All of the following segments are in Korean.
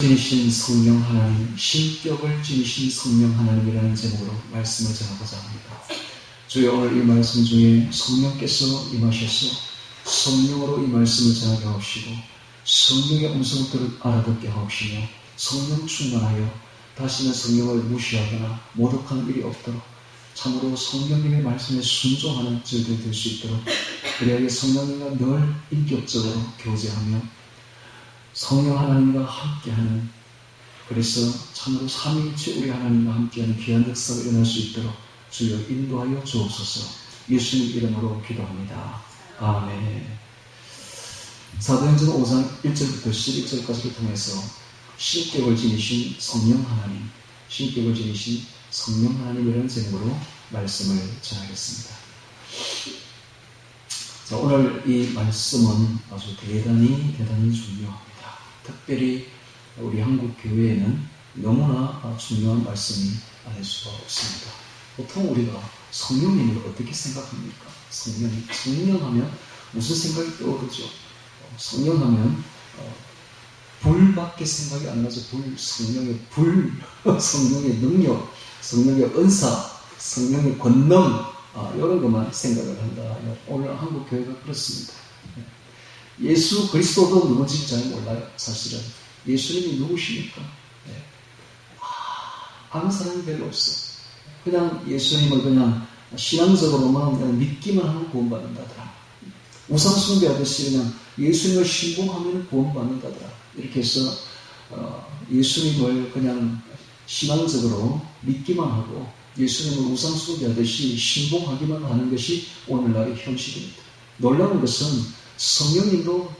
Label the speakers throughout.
Speaker 1: 지니신 성령 하나님, 신격을 지니신 성령 하나님이라는 제목으로 말씀을 전하고자 합니다. 주여, 오늘 이 말씀 중에 성령께서 임하셔서 성령으로 이 말씀을 전하게 하옵시고 성령의 음성을 알아듣게 하옵시며 성령 충만하여 다시는 성령을 무시하거나 모독하는 일이 없도록 참으로 성령님의 말씀에 순종하는 저희들 될 수 있도록, 그래야 성령님과 늘 인격적으로 교제하며 성령 하나님과 함께하는, 그래서 참으로 삼위일체 우리 하나님과 함께하는 귀한 역사가 일어날 수 있도록 주여 인도하여 주옵소서. 예수님 이름으로 기도합니다. 아멘. 사도행전 5장 1절부터 11절까지를 통해서 신격을 지니신 성령 하나님, 신격을 지니신 성령 하나님이라는 제목으로 말씀을 전하겠습니다. 자, 오늘 이 말씀은 아주 대단히 중요합니다. 특별히 우리 한국 교회에는 너무나 중요한 말씀이 아닐 수가 없습니다. 보통 우리가 성령님을 어떻게 생각합니까? 성령하면 무슨 생각이 떠오르죠? 성령하면 불밖에 생각이 안 나죠. 성령의 불, 성령의 능력, 성령의 은사, 성령의 권능, 이런 것만 생각을 한다. 오늘 한국 교회가 그렇습니다. 예수 그리스도도 누군지 잘 몰라요. 사실은 예수님이 누구십니까? 아는 사람이 별로 없어. 그냥 예수님을 그냥 신앙적으로만 그냥 믿기만 하면 구원받는다더라. 우상 숭배하듯이 그냥 예수님을 신봉하면 구원받는다더라. 이렇게 해서 예수님을 그냥 신앙적으로 믿기만 하고 예수님을 우상 숭배하듯이 신봉하기만 하는 것이 오늘날의 현실입니다. 놀라운 것은 성령님도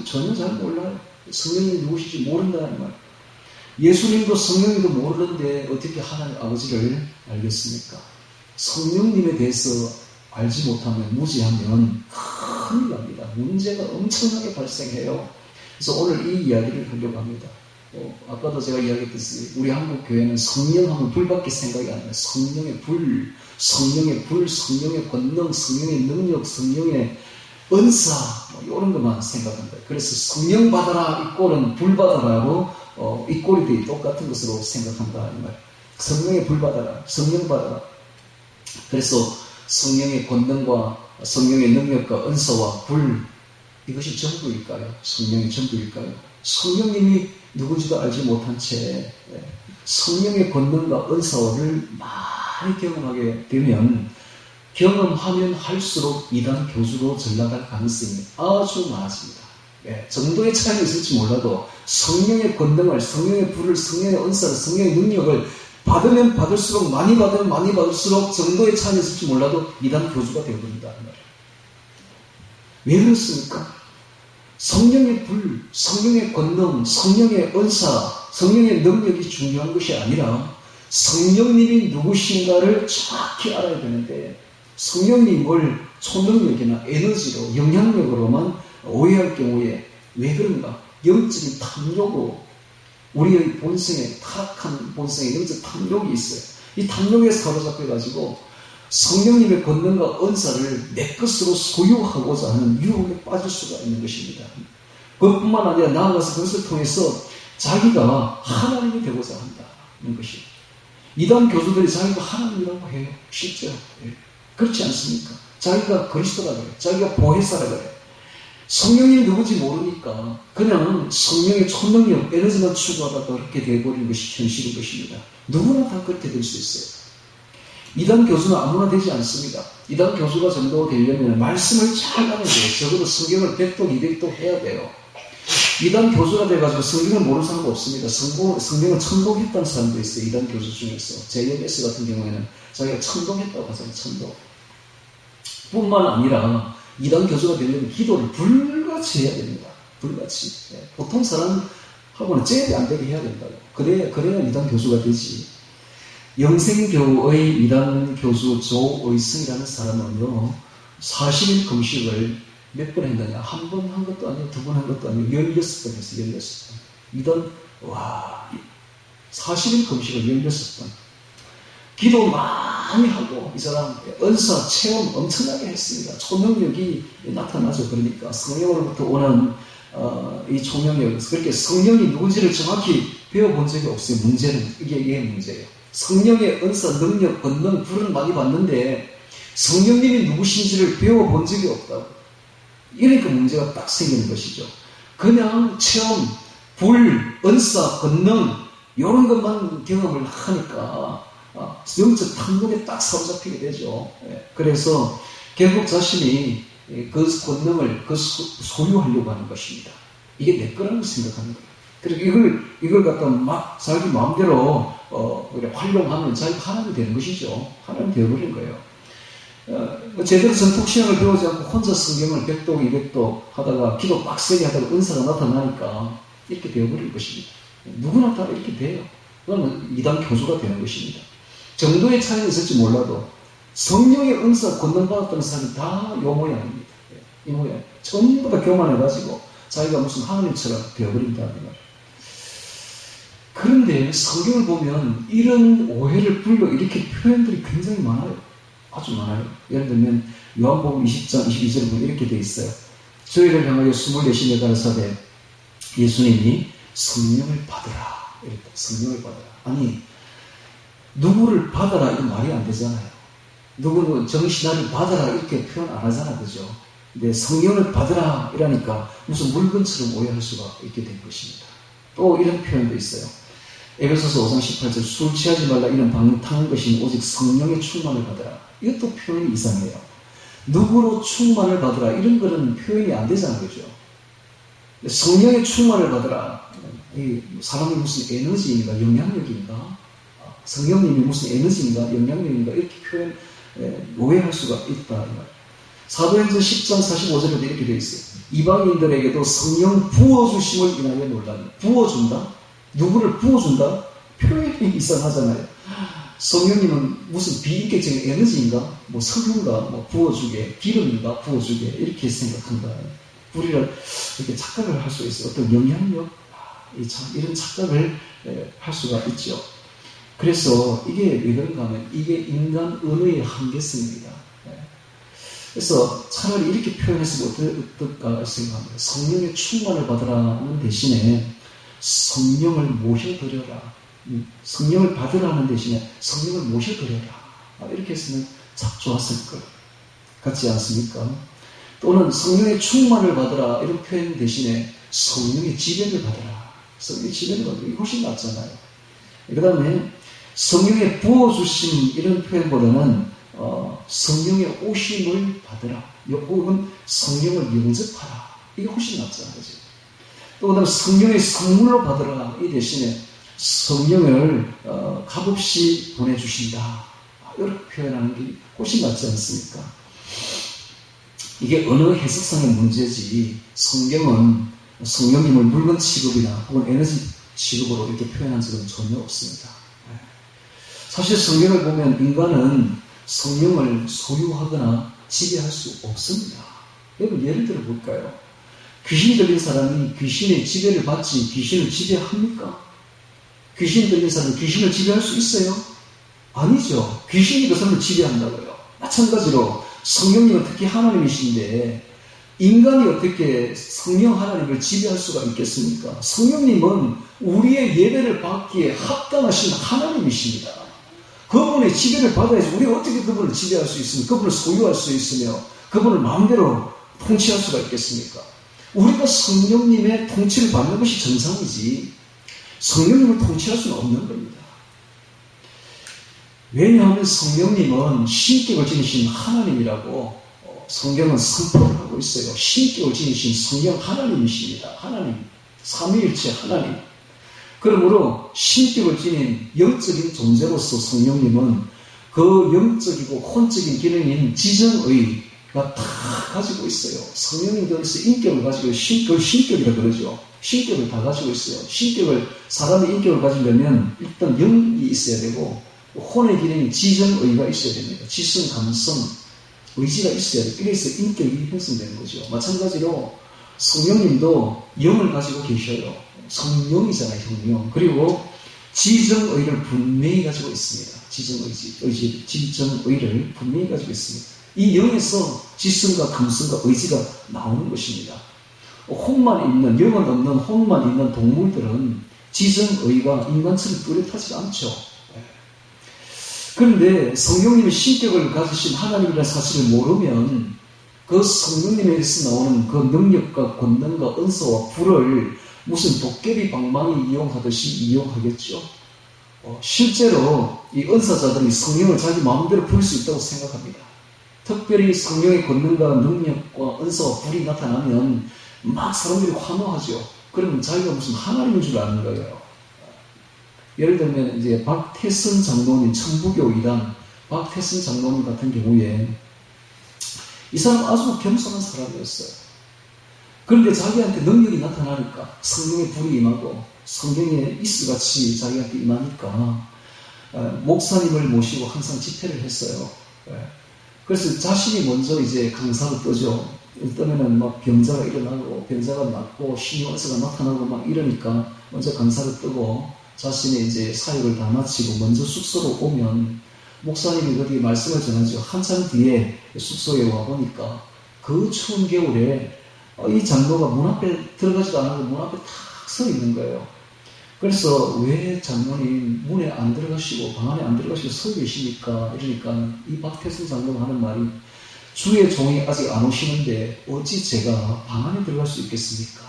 Speaker 1: 전혀 잘 몰라요. 성령님이 누구신지 모른다는 말. 예수님도 성령님도 모르는데 어떻게 하나님 아버지를 알겠습니까? 성령님에 대해서 알지 못하면, 무지하면 큰일 납니다. 문제가 엄청나게 발생해요. 그래서 오늘 이 이야기를 하려고 합니다. 아까도 제가 이야기했듯이 우리 한국 교회는 성령하면 불밖에 생각이 안 나요. 성령의 불, 성령의 권능, 성령의 능력, 성령의 은사, 이런 것만 생각한다. 그래서 성령 받아라 이꼴은 불 받아라로 이 꼴이 똑같은 것으로 생각한다 이 말. 성령의 불 받아라, 성령 받아라. 그래서 성령의 권능과 성령의 능력과 은사와 불, 이것이 전부일까요? 성령이 전부일까요? 성령님이 누군지도 알지 못한 채 성령의 권능과 은사를 많이 경험하게 되면, 경험하면 할수록 이단 교주로 전락할 가능성이 아주 많아집니다. 정도의 차이는 있을지 몰라도 성령의 권능을, 성령의 불을, 성령의 은사를, 성령의 능력을 받으면 받을수록, 많이 받으면 많이 받을수록 정도의 차이는 있을지 몰라도 이단 교주가 되어버린다. 왜 그렇습니까? 성령의 불, 성령의 권능, 성령의 은사, 성령의 능력이 중요한 것이 아니라 성령님이 누구신가를 정확히 알아야 되는데, 성령님을 초능력이나 에너지로, 영향력으로만 오해할 경우에 왜 그런가? 영적인 탐욕으로, 우리의 본성에, 타락한 본성에 영적 탐욕이 있어요. 이 탐욕에 사로잡혀가지고 성령님의 권능과 은사를 내 것으로 소유하고자 하는 유혹에 빠질 수가 있는 것입니다. 그것뿐만 아니라 나아가서 그것을 통해서 자기가 하나님이 되고자 한다는 것입니다. 이단 교주들이 자기가 하나님이라고 해요. 실제로. 그렇지 않습니까? 자기가 그리스도라 그래. 자기가 보혜사라 그래. 성령이 누구지 모르니까 그냥 성령의 초능력, 에너지만 추구하다가 그렇게 되어버리는 것이 현실인 것입니다. 누구나 다 그렇게 될 수 있어요. 이단 교수는 아무나 되지 않습니다. 이단 교수가 전도가 되려면 말씀을 잘 알아야 돼요. 적어도 성경을 100도, 200도 해야 돼요. 이단 교수가 돼가지고 성경을 모르는 사람은 없습니다. 성경을 천독했다는 사람도 있어요. 이단 교수 중에서. JMS 같은 경우에는 자기가 천독했다고 하잖아요. 천독. 뿐만 아니라 이단 교수가 되려면 기도를 불같이 해야 됩니다. 불같이. 보통 사람하고는 잽이 안 되게 해야 된다고. 그래야 이단 교수가 되지. 영생교의 이단 교수 조의승이라는 사람은요, 40일 금식을 몇 번 했느냐? 한 번 한 것도 아니고, 두 번 한 것도 아니고, 16번 했어요. 16번. 이단, 40일 금식을 16번. 기도 많이 하고, 이 사람 은사 체험 엄청나게 했습니다. 초능력이 나타나죠. 그러니까 성령으로부터 오는 이 총명력에서 그렇게 성령이 누군지를 정확히 배워본 적이 없어요. 문제는 이게 문제예요. 성령의 은사, 능력, 권능, 불은 많이 봤는데 성령님이 누구신지를 배워본 적이 없다고. 이러니까 문제가 딱 생기는 것이죠. 그냥 체험, 불, 은사, 권능 이런 것만 경험을 하니까 영적 탐욕에 딱 사로잡히게 되죠. 그래서 결국 자신이 그 권능을 소유하려고 하는 것입니다. 이게 내 거라고 생각하는 거예요. 그리고 이걸 갖다 막 자기 마음대로 활용하면 자기가 하나님이 되는 것이죠. 하나님이 되어버린 거예요. 제대로 전통신앙을 배우지 않고 혼자 성경을 100독, 200독 하다가 기도 빡세게 하다가 은사가 나타나니까 이렇게 되어버린 것입니다. 누구나 다 이렇게 돼요. 그러면 이단 교주가 되는 것입니다. 정도의 차이는 있을지 몰라도 성령의 은사 권능 받았던 사람이 다 이 모양입니다. 이 모양. 전부 다 교만해가지고 자기가 무슨 하나님처럼 되어버린다는 말이에요. 그런데 성경을 보면 이런 오해를 불러일으킨 표현들이 굉장히 많아요. 아주 많아요. 예를 들면 요한복음 20장 22절에 보면 이렇게 되어 있어요. 저희를 향하여 24시내 가라사대 예수님이 성령을 받으라. 이랬다. 성령을 받으라. 아니 누구를 받아라 이거 말이 안 되잖아요. 누구는 정신아를 받아라 이렇게 표현 안 하잖아. 그죠? 근데 성령을 받으라 이러니까 무슨 물건처럼 오해할 수가 있게 된 것입니다. 또 이런 표현도 있어요. 에베소서 5장 18절 술 취하지 말라 이는 방탕한 것이니 오직 성령의 충만을 받으라. 이것도 표현이 이상해요. 누구로 충만을 받으라 이런 거는 표현이 안 되잖아요. 그죠? 성령의 충만을 받으라. 사람이 무슨 에너지인가 영향력인가 성령님이 무슨 에너지인가 영향력인가 이렇게 표현 오해할 수가 있다. 사도행전 10장 45절에도 이렇게 되어 있어요. 이방인들에게도 성령 부어주심을 인하여 놀라니. 부어준다? 누구를 부어준다? 표현이 이상하잖아요. 성령님은 무슨 비인격적인 에너지인가? 뭐 석유인가? 뭐 부어주게, 기름인가? 부어주게 이렇게 생각한다. 우리를 이렇게 착각을 할 수 있어요. 어떤 영향력? 이런 착각을 할 수가 있죠. 그래서 이게 왜 그런가 하면 이게 인간 언어의 한계성입니다. 그래서 차라리 이렇게 표현했으면 어떨까 생각합니다. 성령의 충만을 받으라는 대신에 성령을 모셔드려라. 성령을 받으라는 대신에 성령을 모셔드려라. 이렇게 했으면 참 좋았을 것 같지 않습니까? 또는 성령의 충만을 받으라 이런 표현 대신에 성령의 지배를 받으라. 성령의 지배를 받으라. 이게 훨씬 낫잖아요. 그 다음에 성령의 부어주심 이런 표현보다는 성령의 오심을 받으라. 혹은 성령을 영접하라. 이게 훨씬 낫잖아요. 그렇죠? 또 그 다음에 성령의 선물로 받으라. 이 대신에 성령을 값없이 보내주신다. 이렇게 표현하는 게 훨씬 낫지 않습니까? 이게 언어 해석상의 문제지 성경은 성령님을 물건 취급이나 혹은 에너지 취급으로 이렇게 표현한 적은 전혀 없습니다. 사실 성경을 보면 인간은 성령을 소유하거나 지배할 수 없습니다. 여러분 예를 들어 볼까요? 귀신이 들린 사람이 귀신의 지배를 받지 귀신을 지배합니까? 귀신 들린 사람이 귀신을 지배할 수 있어요? 아니죠. 귀신이 그 사람을 지배한다고요. 마찬가지로 성령님은 특히 하나님이신데 인간이 어떻게 성령 하나님을 지배할 수가 있겠습니까? 성령님은 우리의 예배를 받기에 합당하신 하나님이십니다. 그분의 지배를 받아야지 우리가 어떻게 그분을 지배할 수 있으며 그분을 소유할 수 있으며 그분을 마음대로 통치할 수가 있겠습니까? 우리가 성령님의 통치를 받는 것이 정상이지 성령님을 통치할 수는 없는 겁니다. 왜냐하면 성령님은 신격을 지니신 하나님이라고 성경은 선포를 하고 있어요. 신격을 지니신 성령 하나님이십니다. 하나님, 삼위일체 하나님. 그러므로 신격을 지닌 영적인 존재로서 성령님은 그 영적이고 혼적인 기능인 지정의가 다 가지고 있어요. 성령님들에서 인격을 가지고 그걸 신격이라고 그러죠. 신격을 다 가지고 있어요. 신격을 사람의 인격을 가지려면 일단 영이 있어야 되고 혼의 기능인 지정의가 있어야 됩니다. 지성, 감성, 의지가 있어야 돼요. 이래서 인격이 형성되는 거죠. 마찬가지로 성령님도 영을 가지고 계셔요. 성령이잖아요, 성령. 그리고 지정의를 분명히 가지고 있습니다. 지정의를 분명히 가지고 있습니다. 이 영에서 지성과 감성과 의지가 나오는 것입니다. 혼만 있는, 영은 없는 혼만 있는 동물들은 지정의가 인간처럼 뚜렷하지 않죠. 그런데 성령님의 신격을 가지신 하나님이라는 사실을 모르면 그 성령님에서 나오는 그 능력과 권능과 은사와 불을 무슨 도깨비 방망이 이용하듯이 이용하겠죠. 실제로 이 은사자들이 성령을 자기 마음대로 부릴 수 있다고 생각합니다. 특별히 성령의 권능과 능력과 은사와 불이 나타나면 막 사람들이 환호하죠. 그러면 자기가 무슨 하나님인 줄 아는 거예요. 예를 들면 이제 박태선 장로님, 천부교 이단 박태선 장로님 같은 경우에 이 사람 아주 겸손한 사람이었어요. 그런데 자기한테 능력이 나타나니까 성령의 불이 임하고 성경의 이슬같이 자기한테 임하니까 목사님을 모시고 항상 집회를 했어요. 그래서 자신이 먼저 이제 강사로 뜨죠. 떠면은 막 병자가 일어나고 병자가 낫고 신유한사가 나타나고 막 이러니까 먼저 강사로 뜨고 자신의 이제 사역을 다 마치고 먼저 숙소로 오면 목사님이 거기 말씀을 전하죠. 한참 뒤에 숙소에 와보니까 그 추운 겨울에 이 장로가 문 앞에 들어가지도 않았는데 문 앞에 탁 서 있는 거예요. 그래서 왜 장로님 문에 안 들어가시고 방 안에 안 들어가시고 서 계십니까? 이러니까 이 박태순 장로가 하는 말이 주의 종이 아직 안 오시는데 어찌 제가 방 안에 들어갈 수 있겠습니까?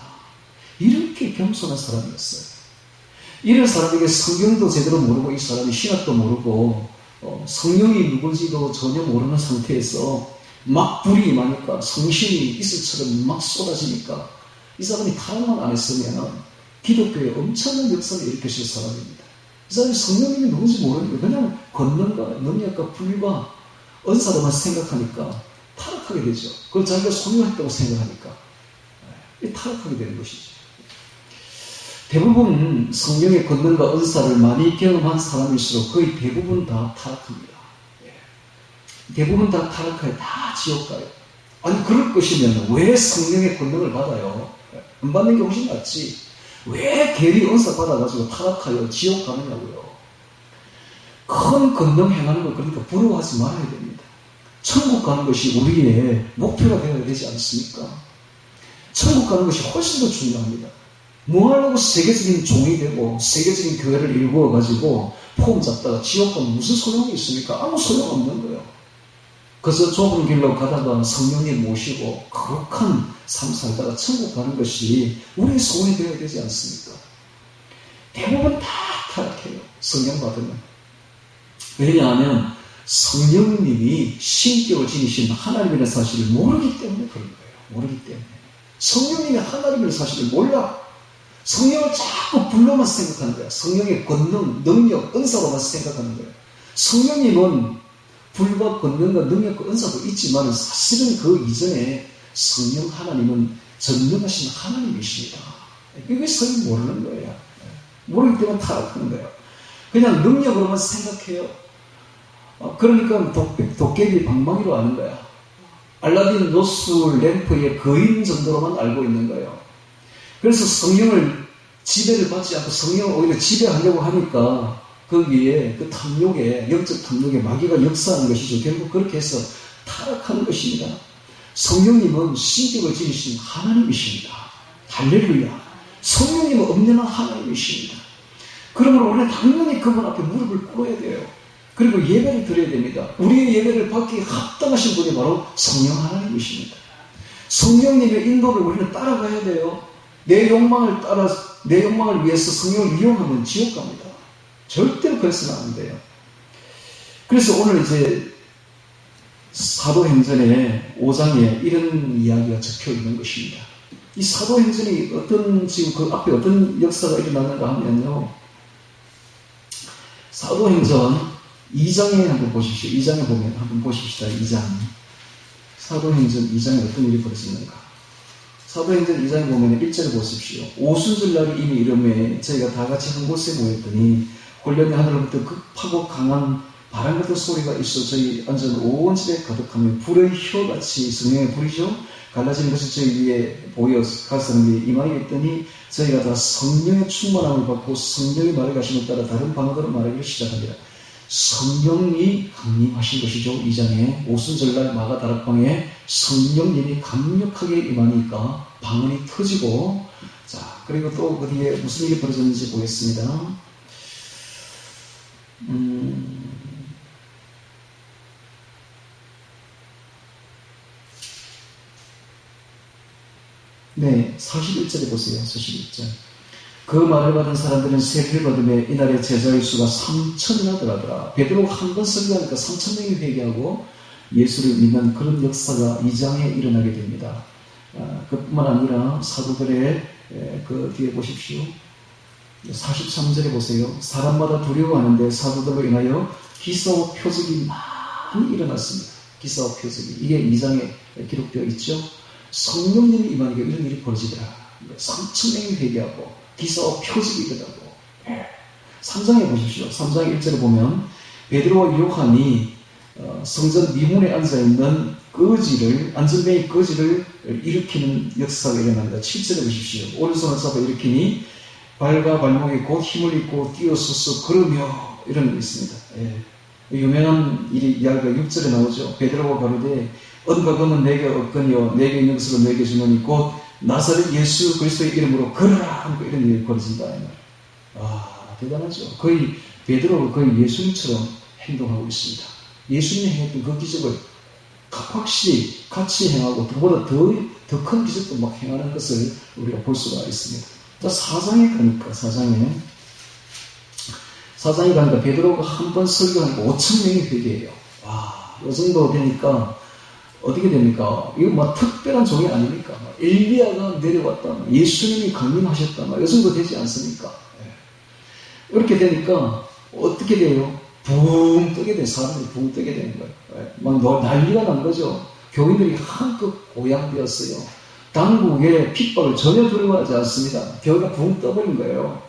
Speaker 1: 이렇게 겸손한 사람이었어요. 이런 사람에게 성경도 제대로 모르고 이 사람이 신학도 모르고 성령이 누군지도 전혀 모르는 상태에서 막 불이 임하니까 성신이 이슬처럼 막 쏟아지니까 이 사람이 타락만 안 했으면 기독교에 엄청난 역사를 일으키실 사람입니다. 이 사람이 성령님이 누군지 모르니까 그냥 권능과 능력과 불과 은사로만 생각하니까 타락하게 되죠. 그걸 자기가 소유했다고 생각하니까 타락하게 되는 것이죠. 대부분 성령의 권능과 은사를 많이 경험한 사람일수록 거의 대부분 다 타락합니다. 대부분 다 타락하여 다 지옥 가요. 아니 그럴 것이면 왜 성령의 권능을 받아요? 안 받는 게 훨씬 낫지. 왜 괜히 은사 받아가지고 타락하여 지옥 가느냐고요. 큰 권능 행하는 거 그러니까 부러워하지 말아야 됩니다. 천국 가는 것이 우리의 목표가 되어야 되지 않습니까? 천국 가는 것이 훨씬 더 중요합니다. 뭐 하려고 세계적인 종이 되고 세계적인 교회를 일구어가지고 폼 잡다가 지옥 가면 무슨 소용이 있습니까? 아무 소용없는 거예요. 그래서 좁은 길로 가다가 성령님 모시고 거룩한 삶 살다가 천국 가는 것이 우리의 소원이 되어야 되지 않습니까? 대부분 다 타락해요. 성령 받으면. 왜냐하면 성령님이 신격을 지니신 하나님이라는 사실을 모르기 때문에 그런 거예요. 모르기 때문에. 성령님이 하나님이라는 사실을 몰라. 성령을 자꾸 불로만 생각하는 거야. 성령의 권능, 능력, 은사로만 생각하는 거야. 성령님은 불과 권능과 능력과 은사도 있지만 사실은 그 이전에 성령 하나님은 전능하신 하나님이십니다. 이게 서로 모르는 거예요. 모르기 때문에 타락하는 거예요. 그냥 능력으로만 생각해요. 그러니까 도깨비 방망이로 아는 거야. 알라딘 노스 램프의 거인 정도로만 알고 있는 거예요. 그래서 성령을 지배를 받지 않고 성령을 오히려 지배하려고 하니까 거기에 그 탐욕에, 영적 탐욕에 마귀가 역사하는 것이죠. 결국 그렇게 해서 타락하는 것입니다. 성령님은 신격을 지니신 하나님이십니다. 할렐루야. 성령님은 엄연한 하나님이십니다. 그러므로 우리는 당연히 그분 앞에 무릎을 꿇어야 돼요. 그리고 예배를 드려야 됩니다. 우리의 예배를 받기에 합당하신 분이 바로 성령 하나님이십니다. 성령님의 인도를 우리는 따라가야 돼요. 내 욕망을 위해서 성령을 이용하면 지옥 갑니다. 절대로 그래서는 안 돼요. 그래서 오늘 이제 사도행전의 5장에 이런 이야기가 적혀 있는 것입니다. 이 사도행전이 지금 그 앞에 어떤 역사가 일어나는가 하면요. 사도행전 2장에 한번 보십시오. 2장에 보면 한번 보십시다. 2장. 사도행전 2장에 어떤 일이 벌어졌는가. 사도행전 2장에 보면 1절을 보십시오. 오순절 날이 이미 이름에 저희가 다 같이 한 곳에 모였더니 혼련의 하늘로부터 급하고 강한 바람 같은 소리가 있어 저희 앉은 온 집에 가득하며 불의 혀같이 성령의 불이죠. 갈라지는 것이 저희 위에 보여 가서는 이마에 있더니 저희가 다 성령의 충만함을 받고 성령의 말을 가심에 따라 다른 방언으로 말하기를 시작합니다. 성령이 강림하신 것이죠. 2장에 오순절날 마가다락방에 성령님이 강력하게 임하니까 방언이 터지고, 자, 그리고 또 그 뒤에 무슨 일이 벌어졌는지 보겠습니다. 네, 41절에 보세요. 41절. 그 말을 받은 사람들은 세례를 받으며 이날의 제자의 수가 3,000이나 더하더라. 베드로가 한 번 설교하니까 3,000명이 회개하고 예수를 믿는 그런 역사가 2장에 일어나게 됩니다. 그뿐만 아니라 사도들의 그 뒤에 보십시오. 43절에 보세요. 사람마다 두려워하는데 사도들로 인하여 기사와 표적이 많이 일어났습니다. 기사와 표적이. 이게 2장에 기록되어 있죠. 성령님이 임하니까 이런 일이 벌어지더라. 3,000명이 회개하고 기사와 표적이 일어나고. 3장에 보십시오. 3장 1절에 보면 베드로와 요한이 성전 미문에 앉아있는 안전뱅이 거지를 일으키는 역사가 일어납니다. 7절에 보십시오. 오른손을 잡아 일으키니 발과 발목에 곧 힘을 입고 뛰어서서 걸으며 이런 게 있습니다. 유명한 이야기가 6절에 나오죠. 베드로가 가로되 은과 금은 내게 없거니와 내게 있는 것으로 내게 주노니 곧 나사렛 예수 그리스도의 이름으로 걸어라 하고 이런 일이 벌어진다. 대단하죠. 거의 베드로가 거의 예수님처럼 행동하고 있습니다. 예수님이 행했던 그 기적을 확실히 같이 행하고 그보다 더 큰 기적도 막 행하는 것을 우리가 볼 수가 있습니다. 자, 4장에 가니까 베드로가 한 번 설교하니까 5,000명이 회개해요. 이 정도 되니까 어떻게 됩니까? 이거 막 특별한 종이 아닙니까? 엘리야가 내려왔다. 예수님이 강림하셨다. 이 정도 되지 않습니까? 이렇게 되니까 어떻게 돼요? 붕 뜨게 돼. 사람들이 붕 뜨게 되는 거예요. 막 난리가 난 거죠. 교인들이 한껏 고양되었어요. 당국의 핍박을 전혀 두려워하지 않습니다. 교회가 붕 떠버린 거예요.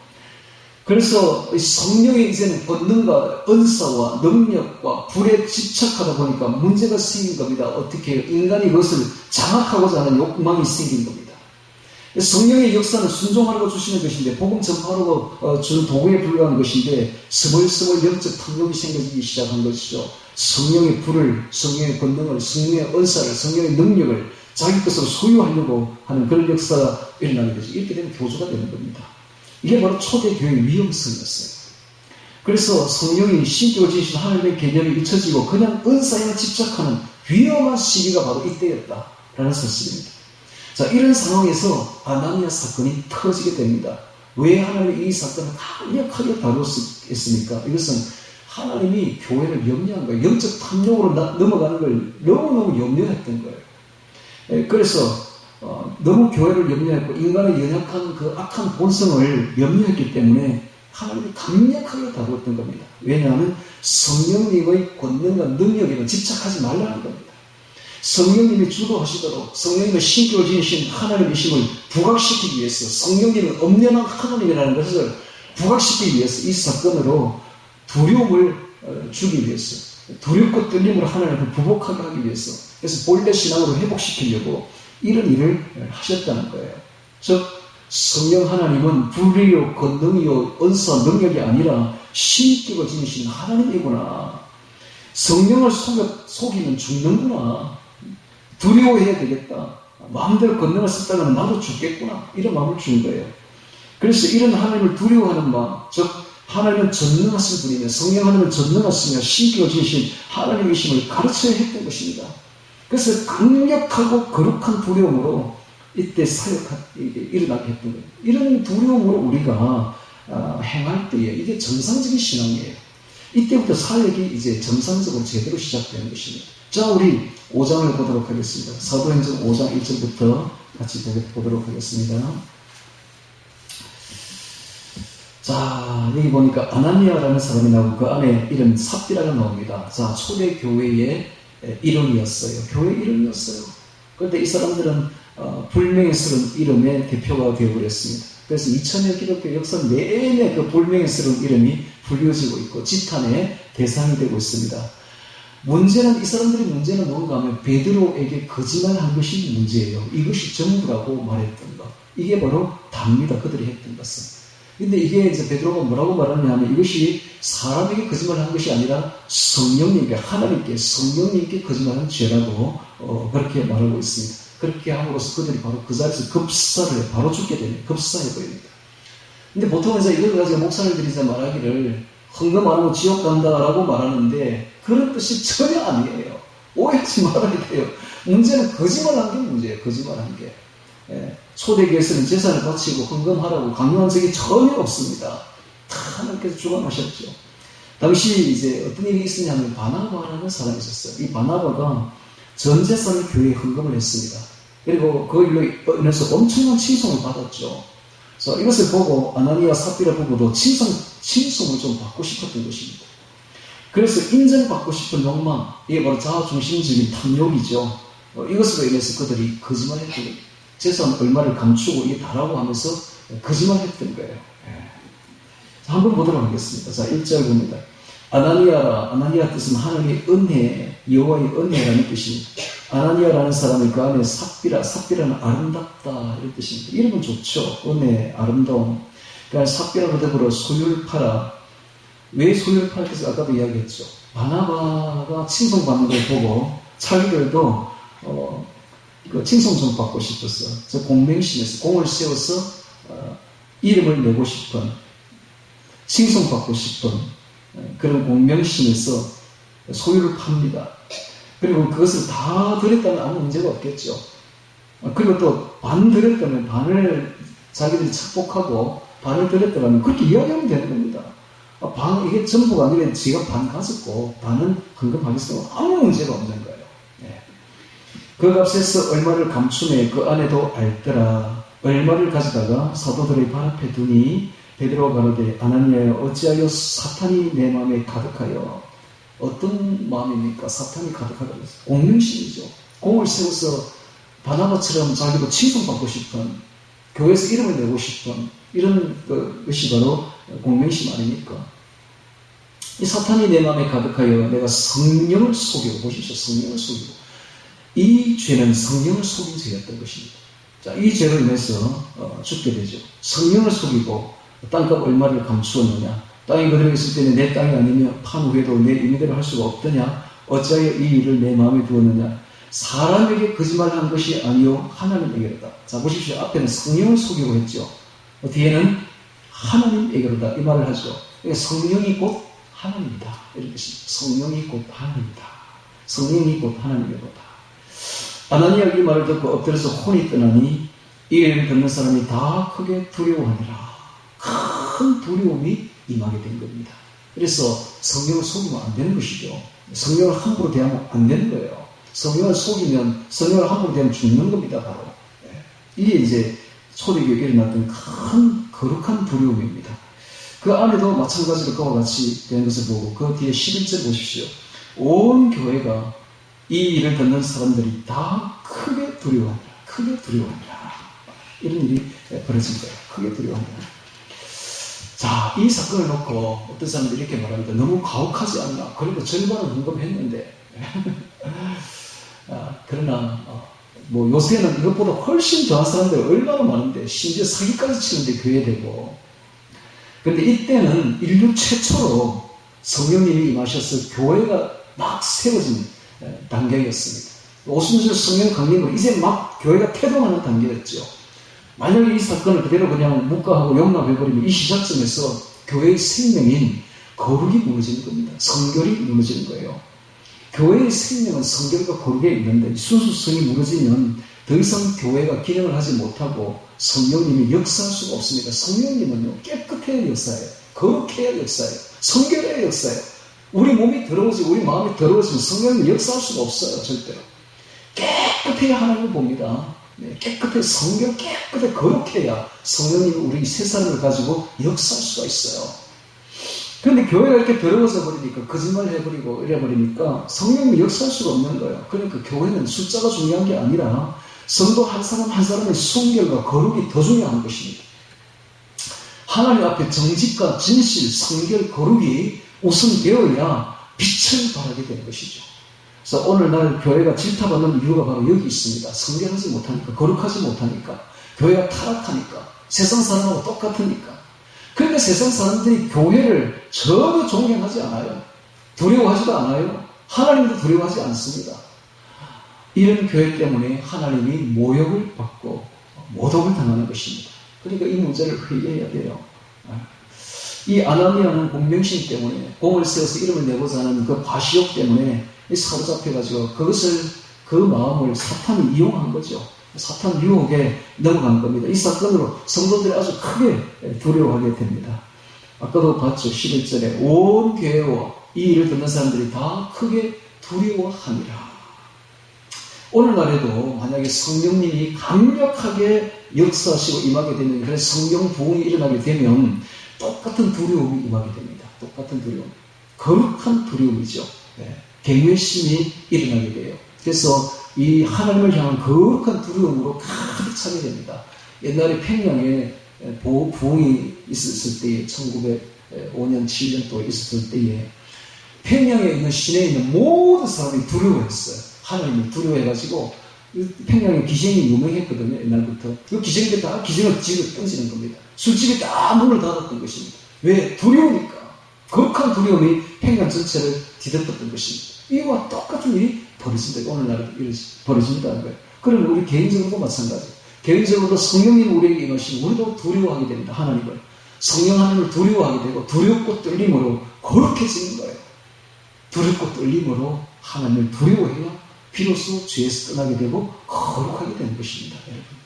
Speaker 1: 그래서 성령의 이제는 권능과 은사와 능력과 불에 집착하다 보니까 문제가 생긴 겁니다. 어떻게 해요? 인간이 그것을 장악하고자 하는 욕망이 생긴 겁니다. 성령의 역사는 순종하라고 주시는 것인데 복음 전파하라고 주는 도구에 불과한 것인데 스멀스멀 영적 탐욕이 생겨지기 시작한 것이죠. 성령의 불을, 성령의 권능을, 성령의 은사를, 성령의 능력을 자기 것으로 소유하려고 하는 그런 역사가 일어나게 되죠. 이렇게 되면 교조가 되는 겁니다. 이게 바로 초대교회의 위험성이었어요. 그래서 성령이 신격을 지니신 하나님의 개념이 잊혀지고 그냥 은사에만 집착하는 위험한 시기가 바로 이때였다라는 사실입니다. 자, 이런 상황에서 아나니아 사건이 터지게 됩니다. 왜 하나님이 이 사건을 강력하게 다루었습니까? 이것은 하나님이 교회를 염려한 거예요. 영적 탐욕으로 넘어가는 걸 너무너무 염려했던 거예요. 그래서 너무 교회를 염려했고 인간의 연약한 그 악한 본성을 염려했기 때문에 하나님이 강력하게 다루었던 겁니다. 왜냐하면 성령님의 권능과 능력에는 집착하지 말라는 겁니다. 성령님이 주도하시도록 성령님의 신격을 지니신 하나님이심을 부각시키기 위해서 성령님은 엄연한 하나님이라는 것을 부각시키기 위해서 이 사건으로 두려움을 주기 위해서 두렵고 떨림으로 하나님을 부복하게 하기 위해서 그래서 본래 신앙으로 회복시키려고 이런 일을 하셨다는 거예요. 즉 성령 하나님은 불이요 권능이요 은사 능력이 아니라 신격을 지니신 하나님이구나. 성령을 속이면 죽는구나. 두려워해야 되겠다. 마음대로 권능을 썼다면 나도 죽겠구나. 이런 마음을 주는 거예요. 그래서 이런 하나님을 두려워하는 마음, 즉 하나님은 전능하신 분이며 성령 하나님은 전능하시며 신격을 지니신 하나님이심을 가르쳐야 했던 것입니다. 그래서 강력하고 거룩한 두려움으로 이때 일어나게 했던 거예요. 이런 두려움으로 우리가 행할 때에 이게 정상적인 신앙이에요. 이때부터 사역이 이제 정상적으로 제대로 시작되는 것입니다. 자, 우리 5장을 보도록 하겠습니다. 사도행전 5장 1절부터 같이 보도록 하겠습니다. 자, 여기 보니까 아나니아라는 사람이 나오고 그 안에 이름 삽비라가 나옵니다. 자, 초대교회의 이름이었어요. 교회 이름이었어요. 그런데 이 사람들은 불명예스러운 이름의 대표가 되어버렸습니다. 그래서 2000년 기독교 역사 내내 그 불명예스러운 이름이 불려지고 있고 지탄의 대상이 되고 있습니다. 이 사람들의 문제는 뭔가 하면 베드로에게 거짓말한 것이 문제예요. 이것이 전부라고 말했던 것. 이게 바로 답니다. 그들이 했던 것은. 근데 이게 이제 베드로가 뭐라고 말하냐면 이것이 사람에게 거짓말한 것이 아니라 성령님께, 하나님께, 성령님께 거짓말한 죄라고 그렇게 말하고 있습니다. 그렇게 함으로써 그들이 바로 그 자리에서 급사를 해, 바로 죽게 됩니다. 급사해버립니다. 근데 보통은 이제 이걸 가지고 목사님들이 이제 말하기를 헌금 안 하고 지옥 간다라고 말하는데 그런 뜻이 전혀 아니에요. 오해하지 말아야 돼요. 문제는 거짓말한 게 문제예요. 거짓말한 게. 초대교회에서는 재산을 바치고 헌금하라고 강요한 적이 전혀 없습니다. 다 하나님께서 주관하셨죠. 당시 이제 어떤 일이 있었냐면 바나바라는 사람이 있었어요. 이 바나바가 전 재산을 교회에 헌금을 했습니다. 그리고 그 일로 인해서 엄청난 칭송을 받았죠. 그래서 이것을 보고 아나니아 삽비라 부부도 칭송을 좀 받고 싶었던 것입니다. 그래서 인정받고 싶은 욕망, 이게 바로 자아중심적인 탐욕이죠. 이것으로 인해서 그들이 거짓말했던 거예요. 재산 얼마를 감추고 이게 다라고 하면서 거짓말했던 거예요. 자, 한번 보도록 하겠습니다. 자, 1절 봅니다. 아나니아라, 아나니아 뜻은 하나님의 은혜, 여호와의 은혜라는 뜻입니다. 아나니아라는 사람이 그 안에 삽비라는 아름답다 이런 뜻입니다. 이름은 좋죠. 은혜, 아름다움. 그러니까 삽비라고 더불어 소유를 팔아. 왜 소유를 팔아? 그래서 아까도 이야기했죠. 바나바가 칭송받는 걸 보고 자기들도 칭송 좀 받고 싶었어. 저 공명심에서 공을 세워서 이름을 내고 싶은, 칭송받고 싶은 그런 공명심에서 소유를 팝니다. 그리고 그것을 다 드렸다면 아무 문제가 없겠죠. 그리고 또 반 드렸다면 반을 자기들이 착복하고 반을 드렸다면 그렇게 이야기하면 되는 겁니다. 이게 전부가 아니라 지가 반 가졌고 반은 헌금하겠으면 아무 문제가 없는 거예요. 그 값에서 얼마를 감추매 그 안에도 알더라. 얼마를 가져다가 사도들의 발 앞에 두니 베드로가 가로되 아나니아여 어찌하여 사탄이 내 마음에 가득하여. 어떤 마음입니까? 사탄이 가득하다고 했어요. 공명심이죠. 공을 세워서 바나바처럼 자기도 칭송받고 싶은, 교회에서 이름을 내고 싶은 이런 것이 바로 공명심 아닙니까? 이 사탄이 내 마음에 가득하여 내가 성령을 속이고, 보십시오. 성령을 속이고. 이 죄는 성령을 속인 죄였던 것입니다. 자, 이 죄로 인해서 죽게 되죠. 성령을 속이고 땅값 얼마를 감추었느냐. 땅이 그대로 있을 때는 내 땅이 아니며 판 후에도 내 임의대로 할 수가 없더냐. 어찌하여 이 일을 내 마음에 두었느냐. 사람에게 거짓말한 것이 아니요 하나님에게로다. 자, 보십시오. 앞에는 성령을 속이고 했죠. 뒤에는 하나님에게로다 이 말을 하죠. 성령이 곧 하나님이다 이런 뜻입니다. 성령이 곧 하나님이다. 성령이 곧 하나님이로다. 아나니아 이 말을 듣고 엎드려서 혼이 떠나니 이 일을 듣는 사람이 다 크게 두려워하니라. 큰 두려움이 임하게 된 겁니다. 그래서 성령을 속이면 안 되는 것이죠. 성령을 함부로 대하면 안 되는 거예요. 성령을 속이면, 성령을 함부로 대하면 죽는 겁니다, 바로. 이게 이제 초대교회에 일어났던 큰 거룩한 두려움입니다. 그 안에도 마찬가지로 그와 같이 된 것을 보고 그 뒤에 11절 보십시오. 온 교회가 이 일을 듣는 사람들이 다 크게 두려워합니다. 크게 두려워합니다. 이런 일이 벌어진 거예요. 크게 두려워합니다. 자, 이 사건을 놓고 어떤 사람들이 이렇게 말합니다. 너무 가혹하지 않나? 그래도 절반은 헌금했는데. 그러나 뭐 요새는 이것보다 훨씬 더한 사람들이 얼마나 많은데 심지어 사기까지 치는데 교회되고. 그런데 이때는 인류 최초로 성령님이 임하셔서 교회가 막 세워진 단계였습니다. 오순절 성령 강림으로 이제 막 교회가 태동하는 단계였죠. 만약에 이 사건을 그대로 그냥 묵과하고 용납해버리면 이 시작점에서 교회의 생명인 거룩이 무너지는 겁니다. 성결이 무너지는 거예요. 교회의 생명은 성결과 거룩에 있는데 순수성이 무너지면 더 이상 교회가 기능을 하지 못하고 성령님이 역사할 수가 없습니다. 성령님은요, 깨끗해야 역사해요. 거룩해야 역사해요. 성결해야 역사해요. 우리 몸이 더러워지고 우리 마음이 더러워지면 성령님이 역사할 수가 없어요. 절대로. 깨끗해야 하나님을 봅니다. 깨끗해, 성경 깨끗해, 거룩해야 성령님이 우리 세 사람을 가지고 역사할 수가 있어요. 그런데 교회가 이렇게 더러워져 버리니까, 거짓말 해버리고 이래버리니까 성령님이 역사할 수가 없는 거예요. 그러니까 교회는 숫자가 중요한 게 아니라 성도 한 사람 한 사람의 순결과 거룩이 더 중요한 것입니다. 하나님 앞에 정직과 진실, 성결, 거룩이 우선되어야 빛을 발하게 되는 것이죠. 그래서 오늘날 교회가 질타받는 이유가 바로 여기 있습니다. 성결하지 못하니까, 거룩하지 못하니까, 교회가 타락하니까, 세상 사람하고 똑같으니까. 그러니까 세상 사람들이 교회를 전혀 존경하지 않아요. 두려워하지도 않아요. 하나님도 두려워하지 않습니다. 이런 교회 때문에 하나님이 모욕을 받고 모독을 당하는 것입니다. 그러니까 이 문제를 회개해야 돼요. 이 아나니아는 공명심 때문에 공을 세워서 이름을 내고자 하는 그 과시욕 때문에 사로잡혀가지고 그 마음을 사탄이 이용한 거죠. 사탄 유혹에 넘어간 겁니다. 이 사건으로 성도들이 아주 크게 두려워하게 됩니다. 아까도 봤죠. 11절에 온 교회와 이 일을 듣는 사람들이 다 크게 두려워하니라. 오늘날에도 만약에 성령님이 강력하게 역사하시고 임하게 되면, 그래서 성령 부흥이 일어나게 되면 똑같은 두려움이 임하게 됩니다. 똑같은 두려움. 거룩한 두려움이죠. 네. 경외심이 일어나게 돼요. 그래서 이 하나님을 향한 거룩한 두려움으로 가득 차게 됩니다. 옛날에 평양에 부흥이 있었을 때에 1905년, 7년도에 있었을 때에 평양에 있는 시내에 있는 모든 사람이 두려워했어요. 하나님을 두려워해가지고 평양에 기생이 유명했거든요. 옛날부터. 그 기생들 다 기생을 집에 던지는 겁니다. 술집이 다 문을 닫았던 것입니다. 왜? 두려우니까. 거룩한 두려움이 평양 전체를 뒤덮었던 것입니다. 이와 똑같은 일이 벌어진다. 오늘날에도 벌어진다는 거예요. 그러면 우리 개인적으로도 마찬가지. 개인적으로도 성령님 우리에게 임하시면 우리도 두려워하게 됩니다. 하나님을. 성령 하나님을 두려워하게 되고 두렵고 떨림으로 거룩해지는 거예요. 두렵고 떨림으로 하나님을 두려워해야 비로소 죄에서 떠나게 되고 거룩하게 되는 것입니다. 여러분.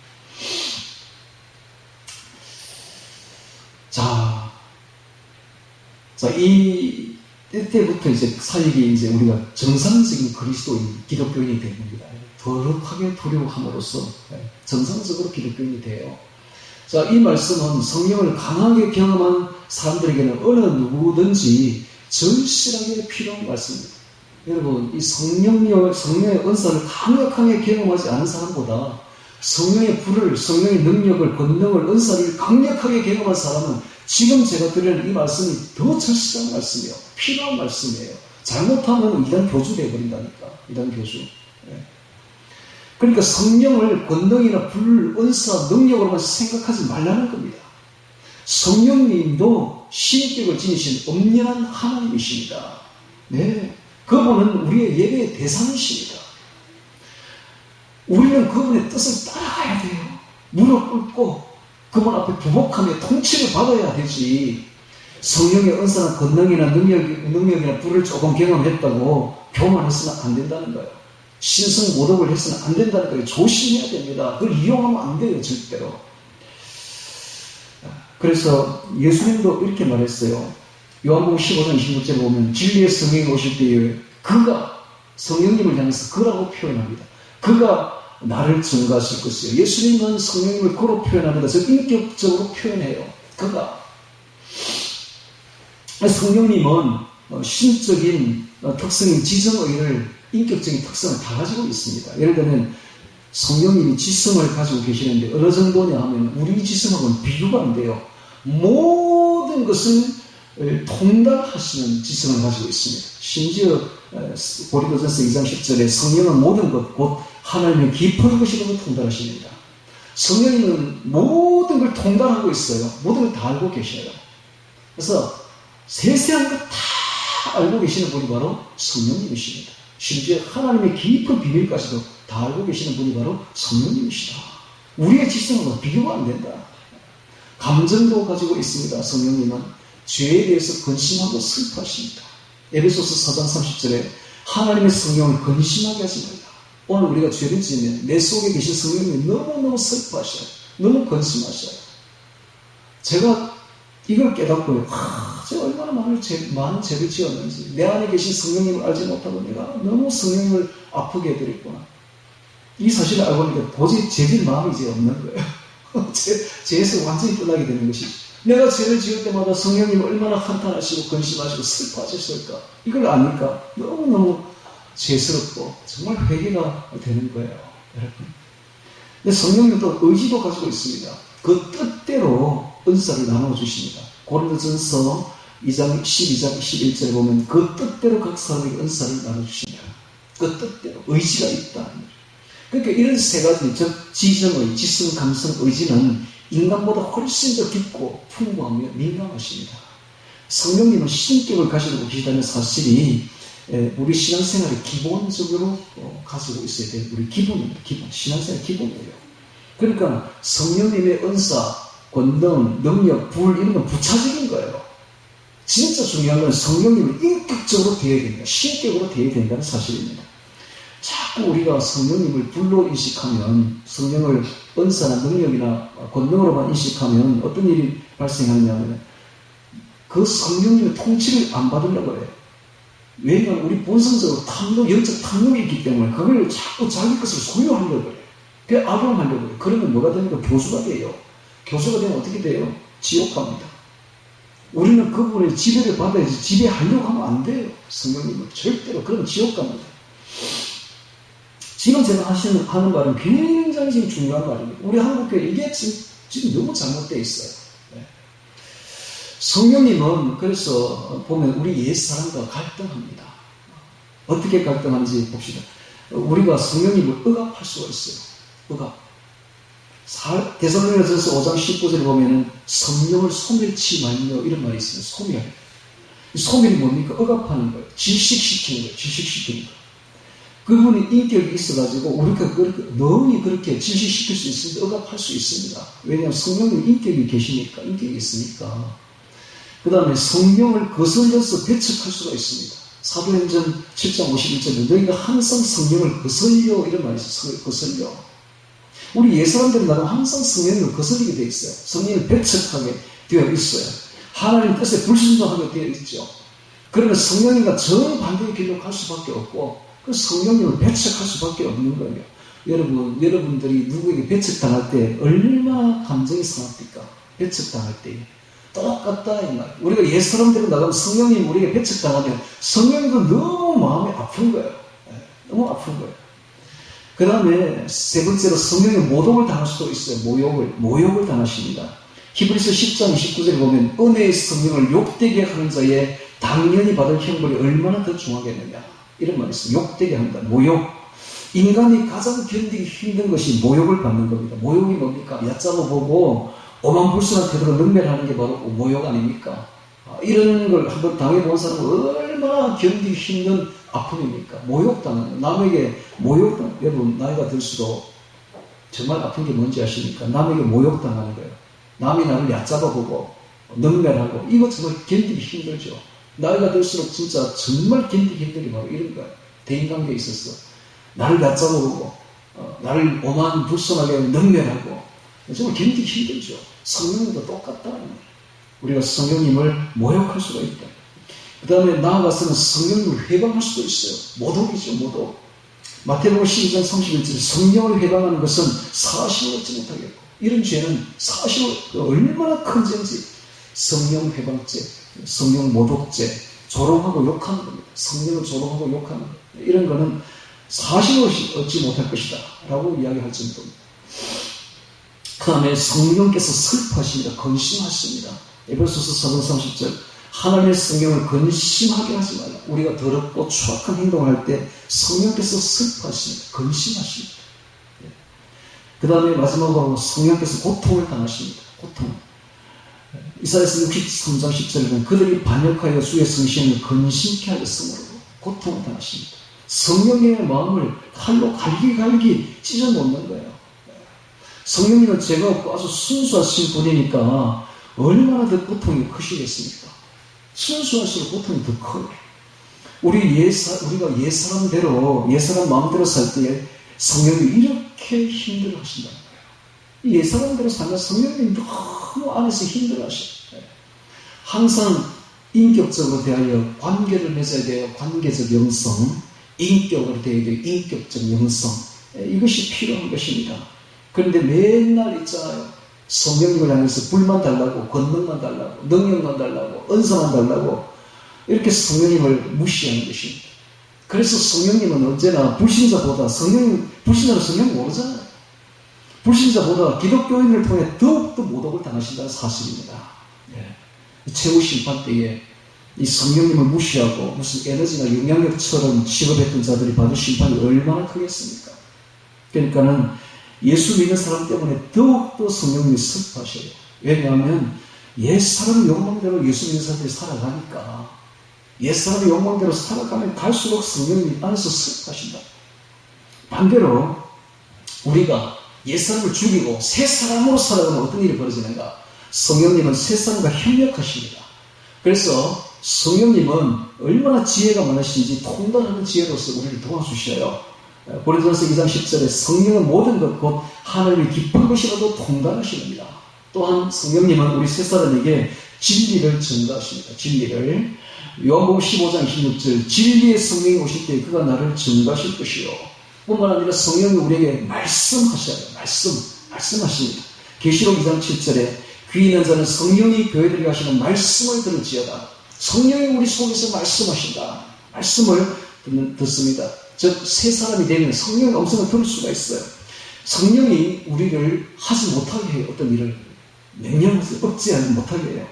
Speaker 1: 이때부터 이제 사역이 이제 우리가 정상적인 그리스도인, 기독교인이 되는 겁니다. 거룩하게 두려워함으로써 정상적으로 기독교인이 돼요. 자, 이 말씀은 성령을 강하게 경험한 사람들에게는 어느 누구든지 절실하게 필요한 말씀입니다. 여러분, 이 성령의 은사를 강력하게 경험하지 않은 사람보다 성령의 불을, 성령의 능력을, 권능을, 은사를 강력하게 경험한 사람은 지금 제가 드리는 이 말씀이 더 절실한 말씀이에요. 필요한 말씀이에요. 잘못하면 이단 교주 되어버린다니까. 이단 교주. 그러니까 성령을 권능이나 불, 은사, 능력으로만 생각하지 말라는 겁니다. 성령님도 신격을 지니신 엄연한 하나님이십니다. 네. 그분은 우리의 예배의 대상이십니다. 우리는 그분의 뜻을 따라가야 돼요. 무릎 꿇고 그분 앞에 부복하며 통치를 받아야 되지. 성령의 은사나 권능이나 능력이나 불을 조금 경험했다고 교만해서는 안 된다는 거예요. 신성 모독을 해서는 안 된다는 거예요. 조심해야 됩니다. 그걸 이용하면 안 돼요. 절대로. 그래서 예수님도 이렇게 말했어요. 요한복음 15장 26절에 보면 진리의 성령이 오실 때에 그가 성령님을 향해서 그라고 표현합니다. 그가 나를 증거하실 것이요. 예수님은 성령님을 그로 표현합니다. 즉 인격적으로 표현해요. 그가. 성령님은 신적인 특성인 지성의를, 인격적인 특성을 다 가지고 있습니다. 예를 들면 성령님이 지성을 가지고 계시는데 어느 정도냐 하면 우리 지성하고는 비교가 안 돼요. 모든 것을 통달하시는 지성을 가지고 있습니다. 심지어 고린도전서 2장 10절에 성령은 모든 것, 곧 하나님의 깊은 것이라고 통달하십니다. 성령님은 모든 걸 통달하고 있어요. 모든 걸 다 알고 계셔요. 그래서 세세한 것 다 알고 계시는 분이 바로 성령님이십니다. 심지어 하나님의 깊은 비밀까지도 다 알고 계시는 분이 바로 성령님이시다. 우리의 지성은 비교가 안 된다. 감정도 가지고 있습니다. 성령님은 죄에 대해서 근심하고 슬퍼하십니다. 에베소서 4장 30절에 하나님의 성령을 근심하게 하지 말라. 오늘 우리가 죄를 지으면 내 속에 계신 성령님이 너무너무 슬퍼하셔요. 너무 근심하셔요. 제가 이걸 깨닫고요. 제가 얼마나 많은 죄를 지었는지, 내 안에 계신 성령님을 알지 못하고 내가 너무 성령님을 아프게 해드렸구나. 이 사실을 알고 보니까 도저히 죄질 마음이 이제 없는 거예요. 죄에서 완전히 떠나게 되는 것이죠. 내가 죄를 지을 때마다 성령님이 얼마나 한탄하시고 근심하시고 슬퍼하셨을까. 이걸 아니까 너무너무 죄스럽고 정말 회개가 되는 거예요. 여러분. 근데 성령님도 의지도 가지고 있습니다. 그 뜻대로 은사를 나눠주십니다. 고린도전서 2장 12장 11절에 보면 그 뜻대로 각 사람에게 은사를 나눠주십니다. 그 뜻대로 의지가 있다. 그러니까 이런 세 가지, 즉 지성의, 지성, 감성, 의지는 인간보다 훨씬 더 깊고 풍부하며 민감하십니다. 성령님은 신격을 가지고 계시다는 사실이 우리 신앙생활의 기본적으로 가지고 있어야 돼요. 우리 기본입니다. 신앙생활의 기본이에요. 그러니까 성령님의 은사, 권능, 능력, 불 이런 건 부차적인 거예요. 진짜 중요한 건 성령님을 인격적으로 대해야 됩니다. 신격으로 대해야 된다는 사실입니다. 자꾸 우리가 성령님을 불로 인식하면, 성령을 은사나 능력이나 권능으로만 인식하면 어떤 일이 발생하느냐면 그 성령님의 통치를 안 받으려고 해요. 왜냐하면 우리 본성적으로 영적 탐욕이 있기 때문에 그걸 자꾸 자기 것을 소유하려고 해요. 그 악용하려고 해요. 그러면 뭐가 됩니까? 교수가 돼요. 교수가 되면 어떻게 돼요? 지옥 갑니다. 우리는 그분의 지배를 받아야지 지배하려고 하면 안 돼요. 성령님을 절대로. 그러면 지옥 갑니다. 지금 제가 하는 말은 굉장히 지금 중요한 말입니다. 우리 한국교회 이게 지금 너무 잘못되어 있어요. 네. 성령님은 그래서 보면 우리 옛사람과 갈등합니다. 어떻게 갈등하는지 봅시다. 우리가 성령님을 억압할 수가 있어요. 억압. 데살로니가전서 5장 19절에 보면은 성령을 소멸치 말며 이런 말이 있어요. 소멸. 소멸이 뭡니까? 억압하는 거예요. 질식시키는 거예요. 질식시키는 거예요. 그분이 인격이 있어가지고 우리가 너무 그렇게 질식시킬 수 있습니다. 억압할 수 있습니다. 왜냐하면 성령님 인격이 계시니까, 인격이 있으니까. 그 다음에 성령을 거슬려서 배척할 수가 있습니다. 사도행전 7장 51절에 너희가 항상 성령을 거슬려 이런 말이 있어요. 거슬려. 우리 옛사람들은 나도 항상 성령을 거슬리게 되어 있어요. 성령을 배척하게 되어 있어요. 하나님 뜻에 불순종하게 되어 있죠. 그러면 성령님과 정반대의 길로 갈 수밖에 없고 그 성령님을 배척할 수밖에 없는 거예요. 여러분들이 누구에게 배척당할 때 얼마나 감정이 상합니까? 배척당할 때. 똑같다 이 말. 우리가 옛사람들은 나가면 성령님 우리에게 배척당하면 성령님도 너무 마음이 아픈 거예요. 너무 아픈 거예요. 그 다음에 세 번째로 성령의 모독을 당할 수도 있어요. 모욕을 당하십니다. 히브리서 10장 29절에 보면 은혜의 성령을 욕되게 하는 자의 당연히 받을 형벌이 얼마나 더 중하겠느냐 이런 말이 있어요. 욕되게 한다. 모욕. 인간이 가장 견디기 힘든 것이 모욕을 받는 겁니다. 모욕이 뭡니까? 얕잡아 보고 오만불순한 태도로 능멸하는 게 바로 모욕 아닙니까? 이런 걸 한번 당해본 사람은 얼마나 견디기 힘든 아픔입니까? 모욕당하는, 남에게 모욕당, 여러분 나이가 들수록 정말 아픈 게 뭔지 아십니까? 남에게 모욕당하는 거예요. 남이 나를 얕잡아보고 능멸하고 이거 정말 견디기 힘들죠. 나이가 들수록 진짜 정말 견디기 힘든 게 바로 이런 거예요. 대인관계에 있어서 나를 얕잡아보고 나를 오만불순하게 능멸하고 정말 견디기 힘들죠. 성령님도 똑같다. 우리가 성령님을 모욕할 수가 있다. 그 다음에 나아가서는 성령님을 회방할 수도 있어요. 모독이죠, 모독. 마태복음 12장 31절 성령을 회방하는 것은 사심을 얻지 못하겠고 이런 죄는 사심을 얼마나 큰 죄인지 성령 회방죄, 성령 모독죄, 조롱하고 욕하는 겁니다. 성령을 조롱하고 욕하는 겁니다. 이런 거는 사심을 얻지 못할 것이다 라고 이야기할 정도입니다. 그 다음에 성령께서 슬퍼하십니다. 근심하십니다. 에베소서 4장 30절 하나님의 성령을 근심하게 하지 말라. 우리가 더럽고 추악한 행동을 할 때 성령께서 슬퍼하십니다. 근심하십니다. 그 다음에 마지막으로 성령께서 고통을 당하십니다. 고통. 이사야서 63장 10절에 보면 그들이 반역하여 주의 성신을 근심케 하였으므로 고통을 당하십니다. 성령님의 마음을 칼로 갈기갈기 찢어놓는 거예요. 성령님은 죄가 없고 아주 순수하신 분이니까 얼마나 더 고통이 크시겠습니까? 순수할수록 고통이 더 커요. 우리가 옛사람대로, 옛사람 마음대로 살 때 성령님이 이렇게 힘들어 하신다는 거예요. 옛사람대로 살면 성령님이 너무 안에서 힘들어 하셔요. 항상 인격적으로 대하여 관계를 맺어야 돼요. 관계적 영성. 인격으로 대해야 돼요. 인격적 영성. 이것이 필요한 것입니다. 그런데 맨날 있잖아요. 성령님을 향해서 불만 달라고, 권능만 달라고, 능력만 달라고, 은사만 달라고 이렇게 성령님을 무시하는 것입니다. 그래서 성령님은 언제나 불신자는 성령 모르잖아요. 불신자보다 기독교인을 통해 더욱더 모독을 당하신다는 사실입니다. 최후 심판 때에 이 성령님을 무시하고 무슨 에너지나 영향력처럼 취급했던 자들이 받을 심판이 얼마나 크겠습니까? 그러니까는 예수 믿는 사람 때문에 더욱더 성령님이 슬퍼하셔요. 왜냐하면 옛사람 욕망대로 예수 믿는 사람들이 살아가니까, 옛사람 욕망대로 살아가면 갈수록 성령님이 안에서 슬퍼하신다. 반대로 우리가 옛사람을 죽이고 새사람으로 살아가면 어떤 일이 벌어지는가? 성령님은 새사람과 협력하십니다. 그래서 성령님은 얼마나 지혜가 많으신지 통달하는 지혜로서 우리를 도와주셔요. 고린도전서 2장 10절에 성령은 모든 것 곧 하나님이 깊은 것이라도 통달하십니다. 또한 성령님은 우리 새사람에게 진리를 증거하십니다. 진리를. 요한복음 15장 26절 진리의 성령이 오실 때 그가 나를 증거하실 것이요. 뿐만 아니라 성령이 우리에게 말씀하셔요. 말씀하십니다. 계시록 2장 7절에 귀 있는 자는 성령이 교회들에게 하시는 말씀을 들을지어다. 성령이 우리 속에서 말씀하신다. 말씀을 듣습니다. 즉 새 사람이 되면 성령의 음성을 들을 수가 있어요. 성령이 우리를 하지 못하게 해요. 어떤 일을 명령하지 억제하지 못하게 해요.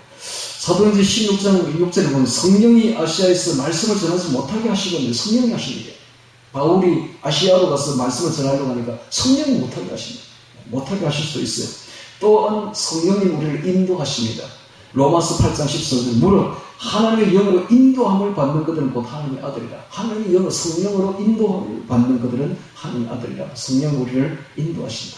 Speaker 1: 사도행전 16장 6절에 보면 성령이 아시아에서 말씀을 전하지 못하게 하시거든요. 성령이 하시는 게. 바울이 아시아로 가서 말씀을 전하려고 하니까 성령이 못하게 하십니다. 못하게 하실 수 있어요. 또한 성령이 우리를 인도하십니다. 로마서 8장 14절 무릇 하나님의 영으로 인도함을 받는 그들은 곧 하나님의 아들이라. 하나님의 영으로 성령으로 인도함을 받는 그들은 하나님의 아들이라. 성령이 우리를 인도하신다.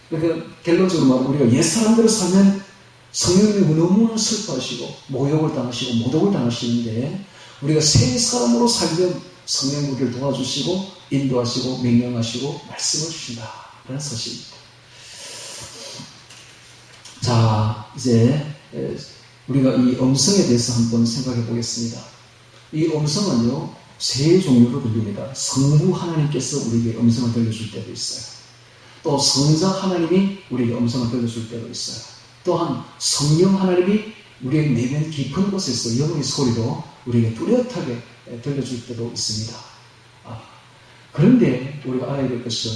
Speaker 1: 그러니까 결론적으로 말하면 우리가 옛사람대로 살면 성령님이 너무나 슬퍼하시고 모욕을 당하시고 모독을 당하시는데, 우리가 새 사람으로 살면 성령이 우리를 도와주시고 인도하시고 명령하시고 말씀을 주신다. 그런 사실입니다. 자, 이제 우리가 이 음성에 대해서 한번 생각해 보겠습니다. 이 음성은요, 세 종류로 들립니다. 성부 하나님께서 우리에게 음성을 들려줄 때도 있어요. 또 성자 하나님이 우리에게 음성을 들려줄 때도 있어요. 또한 성령 하나님이 우리의 내면 깊은 곳에서 영의 소리로 우리에게 뚜렷하게 들려줄 때도 있습니다. 그런데 우리가 알아야 될 것은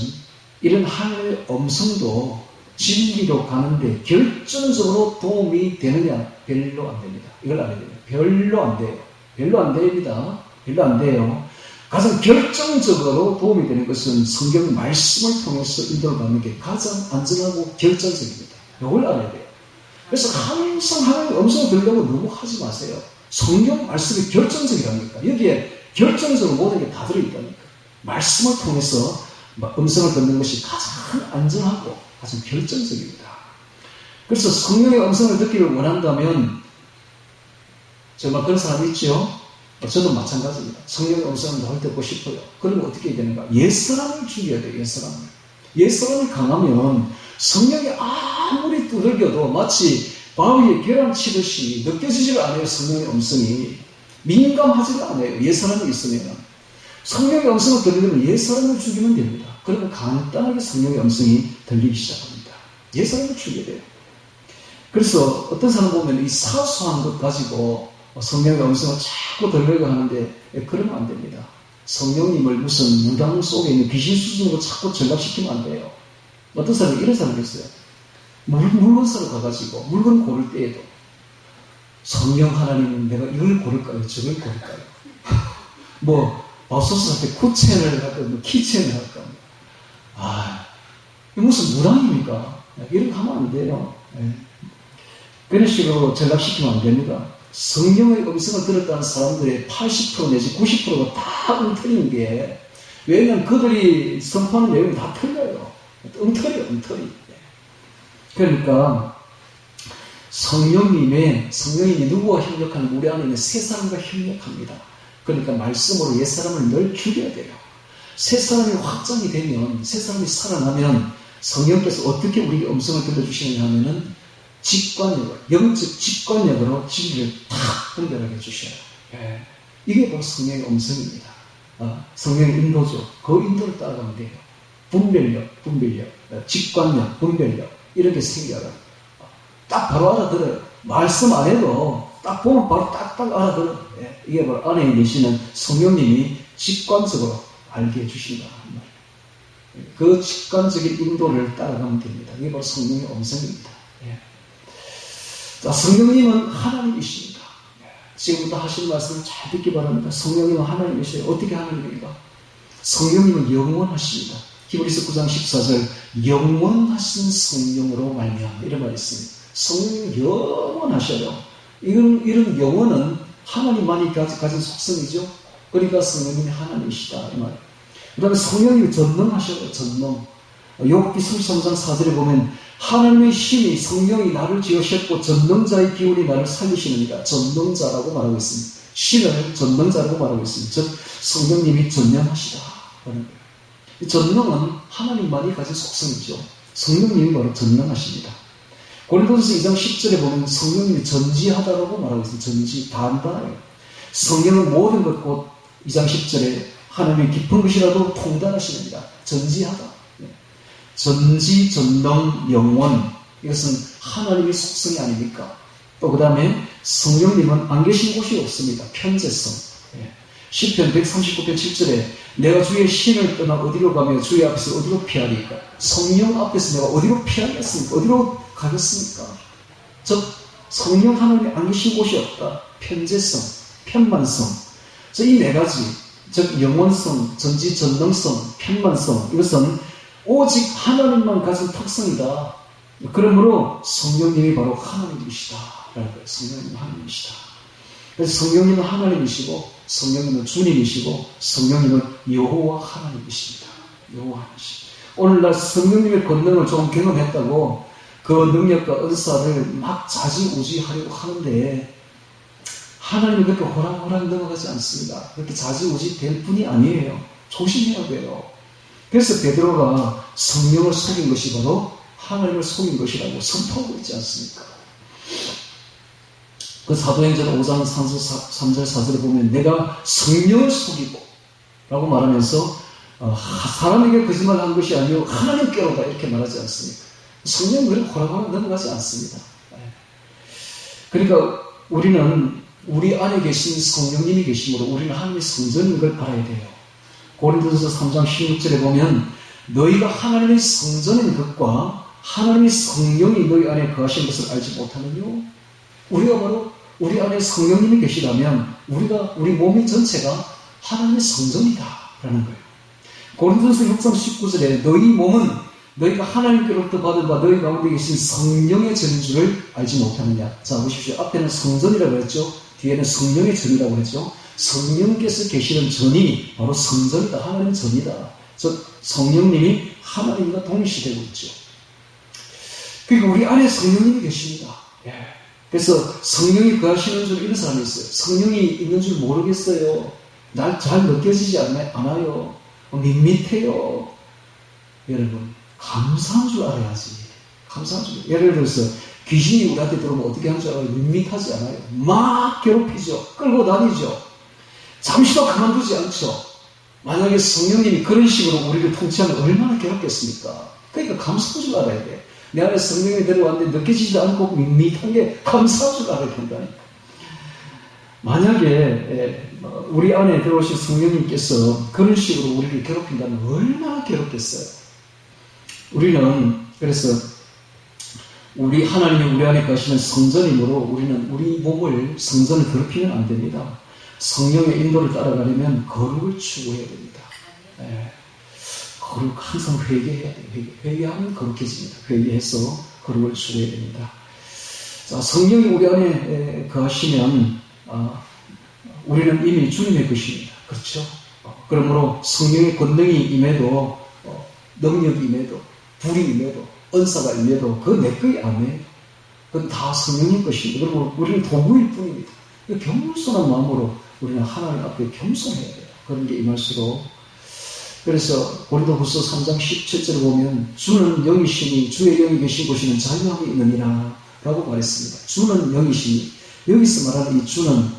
Speaker 1: 이런 하나님의 음성도 진리로 가는데 결정적으로 도움이 되느냐? 별로 안 됩니다. 이걸 알아야 됩니다. 별로 안 돼요. 별로 안 됩니다. 별로 안 돼요. 가장 결정적으로 도움이 되는 것은 성경 말씀을 통해서 인도를 받는 게 가장 안전하고 결정적입니다. 이걸 알아야 돼요. 그래서 항상 하나님의 음성을 들으려고 너무 하지 마세요. 성경 말씀이 결정적이라니까. 여기에 결정적으로 모든 게 다 들어있다니까. 말씀을 통해서 음성을 듣는 것이 가장 안전하고 가장 결정적입니다. 그래서 성령의 음성을 듣기를 원한다면, 정말 그런 사람이 있죠? 저도 마찬가지입니다. 성령의 음성을 더 듣고 싶어요. 그러면 어떻게 해야 되는가? 옛사람을 죽여야 돼요. 옛사람을. 옛사람이 강하면 성령이 아무리 두들겨도 마치 바위에 계란 치듯이 느껴지지가 않아요. 성령의 음성이. 민감하지가 않아요. 옛사람이 있으면. 성령의 음성을 들리려면 옛사람을 죽이면 됩니다. 그러면 간단하게 성령의 음성이 들리기 시작합니다. 옛사람을 죽여야 돼요. 그래서 어떤 사람 보면 이 사소한 것 가지고 성령의 음성을 자꾸 들으려고 하는데, 그러면 안 됩니다. 성령님을 무슨 무당 속에 있는 귀신 수준으로 자꾸 전락시키면 안 돼요. 어떤 사람이 이런 사람이 있어요. 물건 사러 가가지고 물건 고를 때에도 성령 하나님은 내가 이걸 고를까요? 저걸 고를까요? 밥솥을 할 때 쿠첸을 할까? 키첸을 할까? 이게 무슨 무당입니까? 이런 거 하면 안 돼요. 그런 식으로 전락시키면 안 됩니다. 성령의 음성을 들었다는 사람들의 80% 내지 90%가 다 엉터리인 게, 왜냐하면 그들이 선포하는 내용이 다 틀려요. 엉터리예요, 엉터리. 그러니까 성령님이 누구와 협력하는? 우리 안에 있는 새 사람과 협력합니다. 그러니까 말씀으로 옛 사람을 늘 죽여야 돼요. 새 사람이 확장이 되면, 새 사람이 살아나면 성령께서 어떻게 우리에게 음성을 들려주시느냐 하면은 직관력을, 영적 직관력으로 진리를 탁 분별하게 해주셔요. 이게 바로 성령의 음성입니다. 성령의 인도죠. 그 인도를 따라가면 돼요. 분별력, 직관력, 분별력, 이런 게 생겨요. 딱 바로 알아들어요. 말씀 안 해도 딱 보면 바로 딱딱 알아들어요. 이게 바로 안에 계시는 성령님이 직관적으로 알게 해주신다. 그 직관적인 인도를 따라가면 됩니다. 이게 바로 성령의 음성입니다. 자, 성령님은 하나님이십니다. 지금부터 하시는 말씀을 잘 듣기 바랍니다. 성령님은 하나님이세요. 어떻게 하나님입니까? 성령님은 영원하십니다. 히브리서 9장 14절 영원하신 성령으로 말미암아 이런 말이 있습니다. 성령이 영원하셔요. 이런 영원은 하나님만이 가진 속성이죠. 그러니까 성령님이 하나님이시다 이 말. 그 다음에 성령이 전능하셔요. 전능. 욥기 33장 4절에 보면 하나님의 신이 성령이 나를 지으셨고 전능자의 기운이 나를 살리시느니라. 전능자라고 말하고 있습니다. 신을 전능자라고 말하고 있습니다. 즉 성령님이 전능하시다 하는 거예요. 이 전능은 하나님만이 가진 속성이죠. 성령님이 바로 전능하십니다. 고린도전서 2장 10절에 보면 성령님이 전지하다라고 말하고 있습니다. 전지, 다 안다예요. 성령은 모든 것 곧 2장 10절에 하나님의 깊은 것이라도 통달하시느니라. 전지하다. 전지, 전능, 영원. 이것은 하나님의 속성이 아닙니까? 또 그 다음에 성령님은 안 계신 곳이 없습니다. 편재성. 시편 139편 7절에 내가 주의 신을 떠나 어디로 가며 주의 앞에서 어디로 피하리까? 성령 앞에서 내가 어디로 피하겠습니까? 어디로 가겠습니까? 즉 성령 하나님이 안 계신 곳이 없다. 편재성, 편만성. 이 네 가지, 즉 영원성, 전지, 전능성, 편만성, 이것은 오직 하나님만 가진 특성이다. 그러므로 성령님이 바로 하나님이시다. 성령님은 하나님이시다. 그래서 성령님은 하나님이시고 성령님은 주님이시고 성령님은 여호와 하나님이십니다. 여호와 하나님이십니다. 오늘날 성령님의 권능을 좀 경험했다고 그 능력과 은사를 막 좌지우지하려고 하는데 하나님이 그렇게 호락호락 넘어가지 않습니다. 그렇게 좌지우지 될 뿐이 아니에요. 조심해야 돼요. 그래서 베드로가 성령을 속인 것이 바로 하나님을 속인 것이라고 선포하고 있지 않습니까? 그 사도행전 5장 3절 4절에 보면 내가 성령을 속이고 라고 말하면서 사람에게 거짓말한 것이 아니요 하나님께로다 이렇게 말하지 않습니까? 성령은 그렇게 호락호락 넘어가지 않습니다. 그러니까 우리는 우리 안에 계신 성령님이 계심으로 우리는 하나님의 성전인 걸 알아야 돼요. 고린도전서 3장 16절에 보면 너희가 하나님의 성전인 것과 하나님의 성령이 너희 안에 거하신 것을 알지 못하느뇨? 우리가 바로 우리 안에 성령님이 계시다면 우리 몸의 전체가 하나님의 성전이다 라는 거예요. 고린도전서 6장 19절에 너희 몸은 너희가 하나님께로부터 받은 바 너희 가운데 계신 성령의 전인 줄을 알지 못하느냐. 자 보십시오. 앞에는 성전이라고 했죠. 뒤에는 성령의 전이라고 했죠. 성령께서 계시는 전이 바로 성전이다. 하나님 전이다. 즉 성령님이 하나님과 동시되고 있죠. 그러니까 우리 안에 성령님이 계십니다. 그래서 성령이 거하시는 줄 이런 사람이 있어요. 성령이 있는 줄 모르겠어요. 날 잘 느껴지지 않아요. 밋밋해요. 여러분 감사한 줄 알아야지. 감사한 줄. 예를 들어서 귀신이 우리한테 들어오면 어떻게 하는 줄 알아요? 밋밋하지 않아요. 막 괴롭히죠. 끌고 다니죠. 잠시도 가만두지 않죠. 만약에 성령님이 그런 식으로 우리를 통치하면 얼마나 괴롭겠습니까? 그러니까 감사한 줄 알아야 돼. 내 안에 성령이 들어왔는데 느껴지지도 않고 밋밋한 게 감사한 줄 알아야 된다니까. 만약에 우리 안에 들어오신 성령님께서 그런 식으로 우리를 괴롭힌다면 얼마나 괴롭겠어요. 우리는 그래서 우리 하나님이 우리 안에 거하시는 성전이므로 우리는 우리 몸을 성전을 괴롭히면 안 됩니다. 성령의 인도를 따라가려면 거룩을 추구해야 됩니다. 거룩 항상 회개해야 돼요. 회개하면 거룩해집니다. 회개해서 거룩을 추구해야 됩니다. 자, 성령이 우리 안에 거하시면 우리는 이미 주님의 것입니다. 그렇죠? 그러므로 성령의 권능이 임해도 능력이 임해도 불이 임해도 은사가 임해도 그건 내 것이 아니에요. 그건 다 성령의 것입니다. 그러므로 우리는 도구일 뿐입니다. 겸손한 마음으로 우리는 하나님 앞에 겸손해야 돼요. 그런 게 임할수록. 그래서 고린도후서 3장 17절을 보면 주는 영이시니 주의 영이 계신 곳에는 자유함이 있느니라 라고 말했습니다. 주는 영이시니 여기서 말하는 이 주는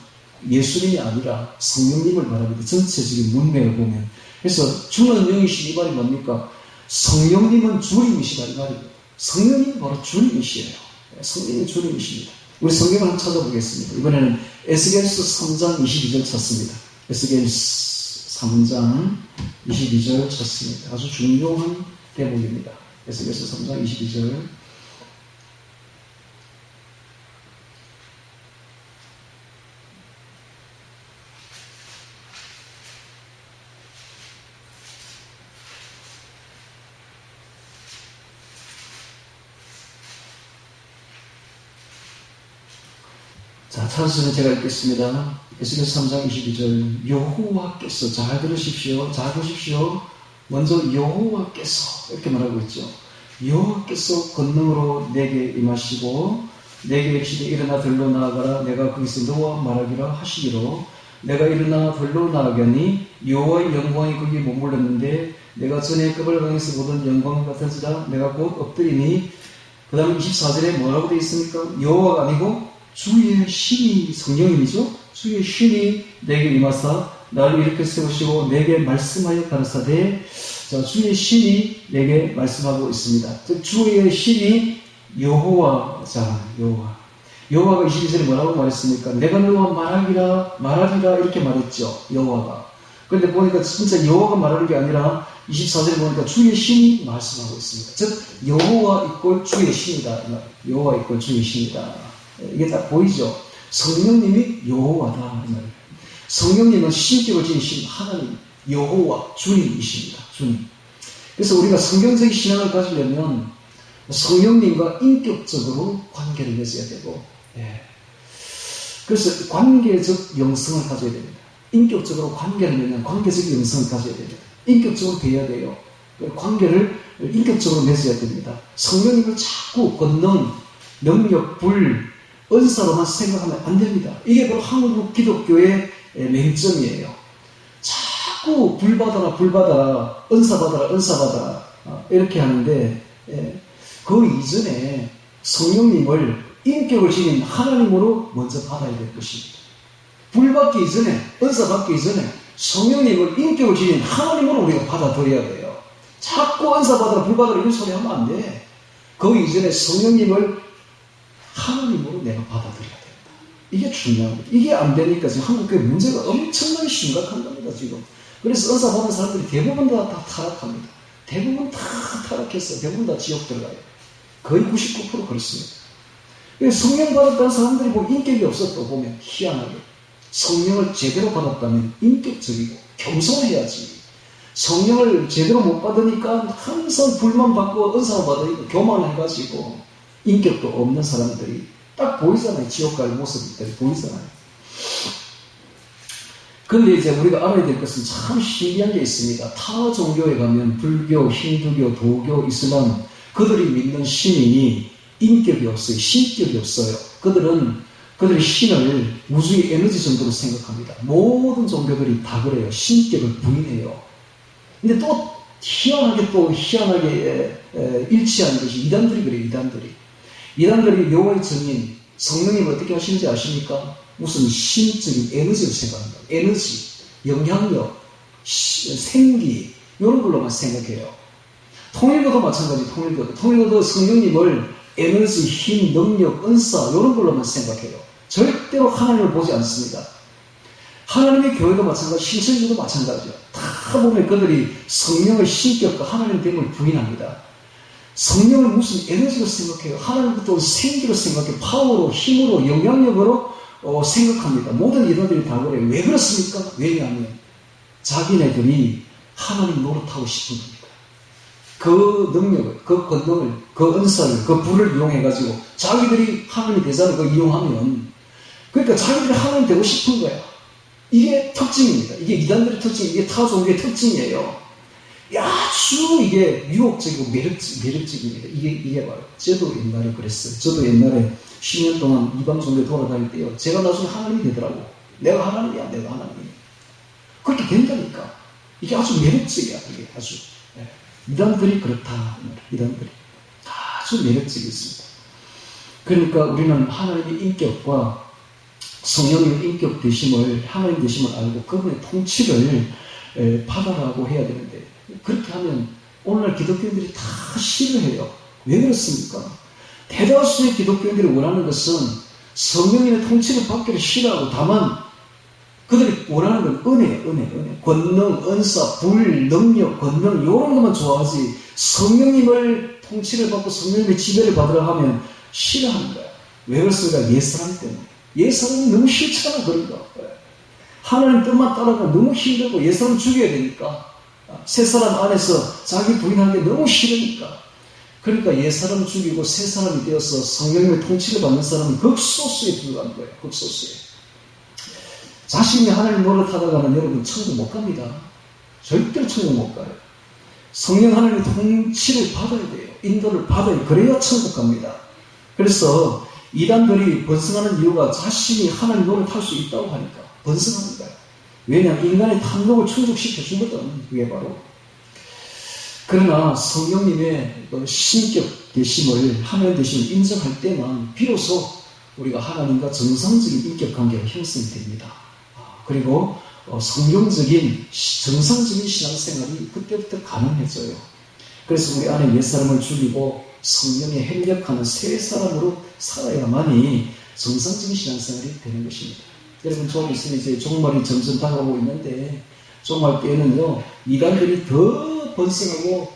Speaker 1: 예수님이 아니라 성령님을 말합니다. 전체적인 문맥을 보면. 그래서 주는 영이시니 이 말이 뭡니까? 성령님은 주님이시다 이 말입니다. 성령님이 바로 주님이시에요. 성령님이 주님이십니다. 우리 성경을 한번 찾아보겠습니다. 이번에는 에스겔서 3장 22절 찾습니다. 에스겔서 3장 22절 찾습니다. 아주 중요한 대목입니다. 에스겔서 3장 22절. 자, 찬스는 제가 읽겠습니다. 에스겔 3장 22절. 여호와께서, 잘 들으십시오. 잘 보십시오. 먼저 여호와께서 이렇게 말하고 있죠. 여호와께서 권능으로 내게 임하시고 내게 이르시되 일어나 들로 나아가라. 내가 거기서 너와 말하기라 하시기로 내가 일어나 들로 나아가니 여호와의 영광이 거기에 머물렀는데 내가 전에 끝발강에서 보던 영광 같은지라. 내가 곧 엎드리니. 그 다음에 24절에 뭐라고 되어 있습니까? 여호와가 아니고 주의 신이, 성령님이죠. 주의 신이 내게 임하사 나를 일으켜 세우시고 내게 말씀하여 가라사대. 자, 주의 신이 내게 말씀하고 있습니다. 즉 주의 신이 여호와. 자, 여호와가 22절에 뭐라고 말했습니까? 내가 너와 말하리라 이렇게 말했죠. 여호와가. 그런데 보니까 진짜 여호와가 말하는 게 아니라 24절에 보니까 주의 신이 말씀하고 있습니다. 즉 여호와 이꼴 주의 신이다. 여호와 이꼴 주의 신이다. 이게 딱 보이죠? 성령님이 여호와다. 이 말이에요. 성령님은 신격을 지닌 신, 하나님, 여호와, 주님이십니다. 주님. 그래서 우리가 성경적인 신앙을 가지려면 성령님과 인격적으로 관계를 맺어야 되고, 그래서 관계적 영성을 가져야 됩니다. 인격적으로 관계를 맺으면 관계적 영성을 가져야 됩니다. 인격적으로 배워야 돼요. 관계를 인격적으로 맺어야 됩니다. 성령님을 자꾸 권능, 능력, 불, 은사로만 생각하면 안 됩니다. 이게 바로 한국 기독교의 맹점이에요. 자꾸 불 받아라, 은사 받아라, 이렇게 하는데, 그 이전에 성령님을 인격을 지닌 하나님으로 먼저 받아야 될 것입니다. 불 받기 이전에, 은사 받기 이전에 성령님을 인격을 지닌 하나님으로 우리가 받아들여야 돼요. 자꾸 은사 받아라, 불 받아라 이런 소리 하면 안 돼. 그 이전에 성령님을 하나님으로 내가 받아들여야 된다. 이게 중요한 거예요. 이게 안 되니까 지금 한국교회 문제가 엄청나게 심각한 겁니다, 지금. 그래서 은사 받은 사람들이 대부분 다 타락합니다. 대부분 다 타락했어요. 대부분 다 지옥 들어가요. 거의 99% 그렇습니다. 성령 받았다는 사람들이 뭐 인격이 없었다고 보면 희한하게. 성령을 제대로 받았다면 인격적이고 겸손해야지. 성령을 제대로 못 받으니까 항상 불만 받고 은사만 받으니까 교만해가지고 인격도 없는 사람들이 딱 보이잖아요. 지옥 갈 모습들이 보이잖아요. 그런데 이제 우리가 알아야 될 것은 참 신기한 게 있습니다. 타 종교에 가면 불교, 힌두교, 도교, 이슬람 그들이 믿는 신이 인격이 없어요. 신격이 없어요. 그들이 신을 우주의 에너지 정도로 생각합니다. 모든 종교들이 다 그래요. 신격을 부인해요. 근데 또 희한하게 일치하는 것이 이단들이 그래요. 이단들이 여호와의 증인, 성령님을 어떻게 하시는지 아십니까? 무슨 신적인 에너지를 생각합니다. 에너지, 영향력, 생기 이런 걸로만 생각해요. 통일교도 마찬가지. 통일교도 성령님을 에너지, 힘, 능력, 은사 이런 걸로만 생각해요. 절대로 하나님을 보지 않습니다. 하나님의 교회도 마찬가지, 신천지도 마찬가지죠. 다 보면 그들이 성령의 신격과 하나님 됨을 부인합니다. 성령을 무슨 에너지로 생각해요. 하나님부터 생기로 생각해요. 파워로, 힘으로, 영향력으로 생각합니다. 모든 이단들이 다 그래요. 왜 그렇습니까? 왜냐하면 자기네들이 하나님 노릇하고 싶은 겁니다. 그 능력을, 그 권능을, 그 은사를, 그 불을 이용해가지고 자기들이 하나님이 되자는 걸 이용하면 그러니까 자기들이 하나님 되고 싶은 거야. 이게 특징입니다. 이게 이단들의 특징, 이게 타 종교의 특징이에요. 아주 이게 유혹적이고 매력적입니다. 이게 바로 저도 옛날에 그랬어요. 저도 옛날에 10년 동안 이방 종교에 돌아다닐 때요. 제가 나중에 하나님이 되더라고. 내가 하나님이야. 그렇게 된다니까. 이게 아주 매력적이야. 이게 아주. 이단들이 그렇다. 이단들이 아주 매력적이었습니다. 그러니까 우리는 하나님의 인격과 성령의 인격 되심을, 하나님 되심을 알고 그분의 통치를 받아라고 해야 되는데 그렇게 하면 오늘날 기독교인들이 다 싫어해요. 왜 그렇습니까? 대다수의 기독교인들이 원하는 것은 성령님의 통치를 받기를 싫어하고 다만 그들이 원하는 건 은혜. 권능, 은사, 불, 능력, 권능 이런 것만 좋아하지 성령님을 통치를 받고 성령님의 지배를 받으라 하면 싫어하는 거야. 왜 그렇습니까? 옛사람 때문에. 옛사람이 너무 싫잖아. 그러니까. 하나님 뜻만 따라가면 너무 힘들고 옛사람 죽여야 되니까. 새사람 안에서 자기 부인하는 게 너무 싫으니까. 그러니까 옛사람 죽이고 새 사람이 되어서 성령님의 통치를 받는 사람은 극소수에 불과한 거예요. 극소수에. 자신이 하나님 노릇하다가는 여러분 천국 못 갑니다. 절대로 천국 못 가요. 성령 하나님의 통치를 받아야 돼요. 인도를 받아야 그래야 천국 갑니다. 그래서 이단들이 번성하는 이유가 자신이 하나님 노릇할 수 있다고 하니까 번성하는 거예요. 왜냐하면 인간의 탐욕을 충족시켜 주거든. 그게 바로. 그러나 성령님의 신격 되심을, 하나님 되심을 인정할 때만 비로소 우리가 하나님과 정상적인 인격 관계가 형성이 됩니다. 그리고 성경적인 정상적인 신앙생활이 그때부터 가능해져요. 그래서 우리 안에 옛사람을 죽이고 성령에 협력하는 새 사람으로 살아야만이 정상적인 신앙생활이 되는 것입니다. 여러분, 좀 있으면 이제 종말이 점점 다가오고 있는데, 종말 때에는요, 이단들이 더 번성하고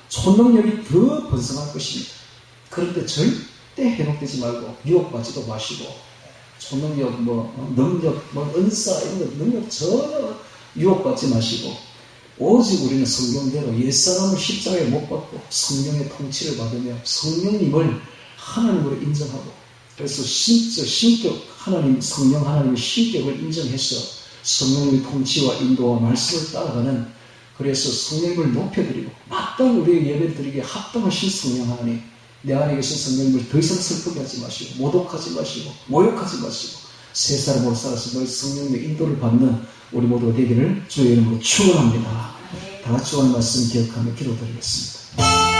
Speaker 1: 초능력이 더 번성할 것입니다. 그런데 절대 해독되지 말고 유혹받지도 마시고, 초능력, 능력, 은사, 이런 거, 능력 전혀 유혹받지 마시고, 오직 우리는 성경대로 옛사람을 십자가에 못 박고 성령의 통치를 받으며 성령님을 하나님으로 인정하고, 그래서 신격 하나님, 성령 하나님의 신격을 인정해서 성령의 통치와 인도와 말씀을 따라가는, 그래서 성령님을 높여드리고 마땅히 우리의 예배드리기에 합당하신 성령 하나님, 내 안에 계신 성령님을 더 이상 슬프게 하지 마시고 모독하지 마시고 모욕하지 마시고 새 사람으로 살아서 너희 성령님의 인도를 받는 우리 모두가 되기를 주의 이름으로 축원합니다. 다 같이 오늘 말씀 기억하며 기도드리겠습니다.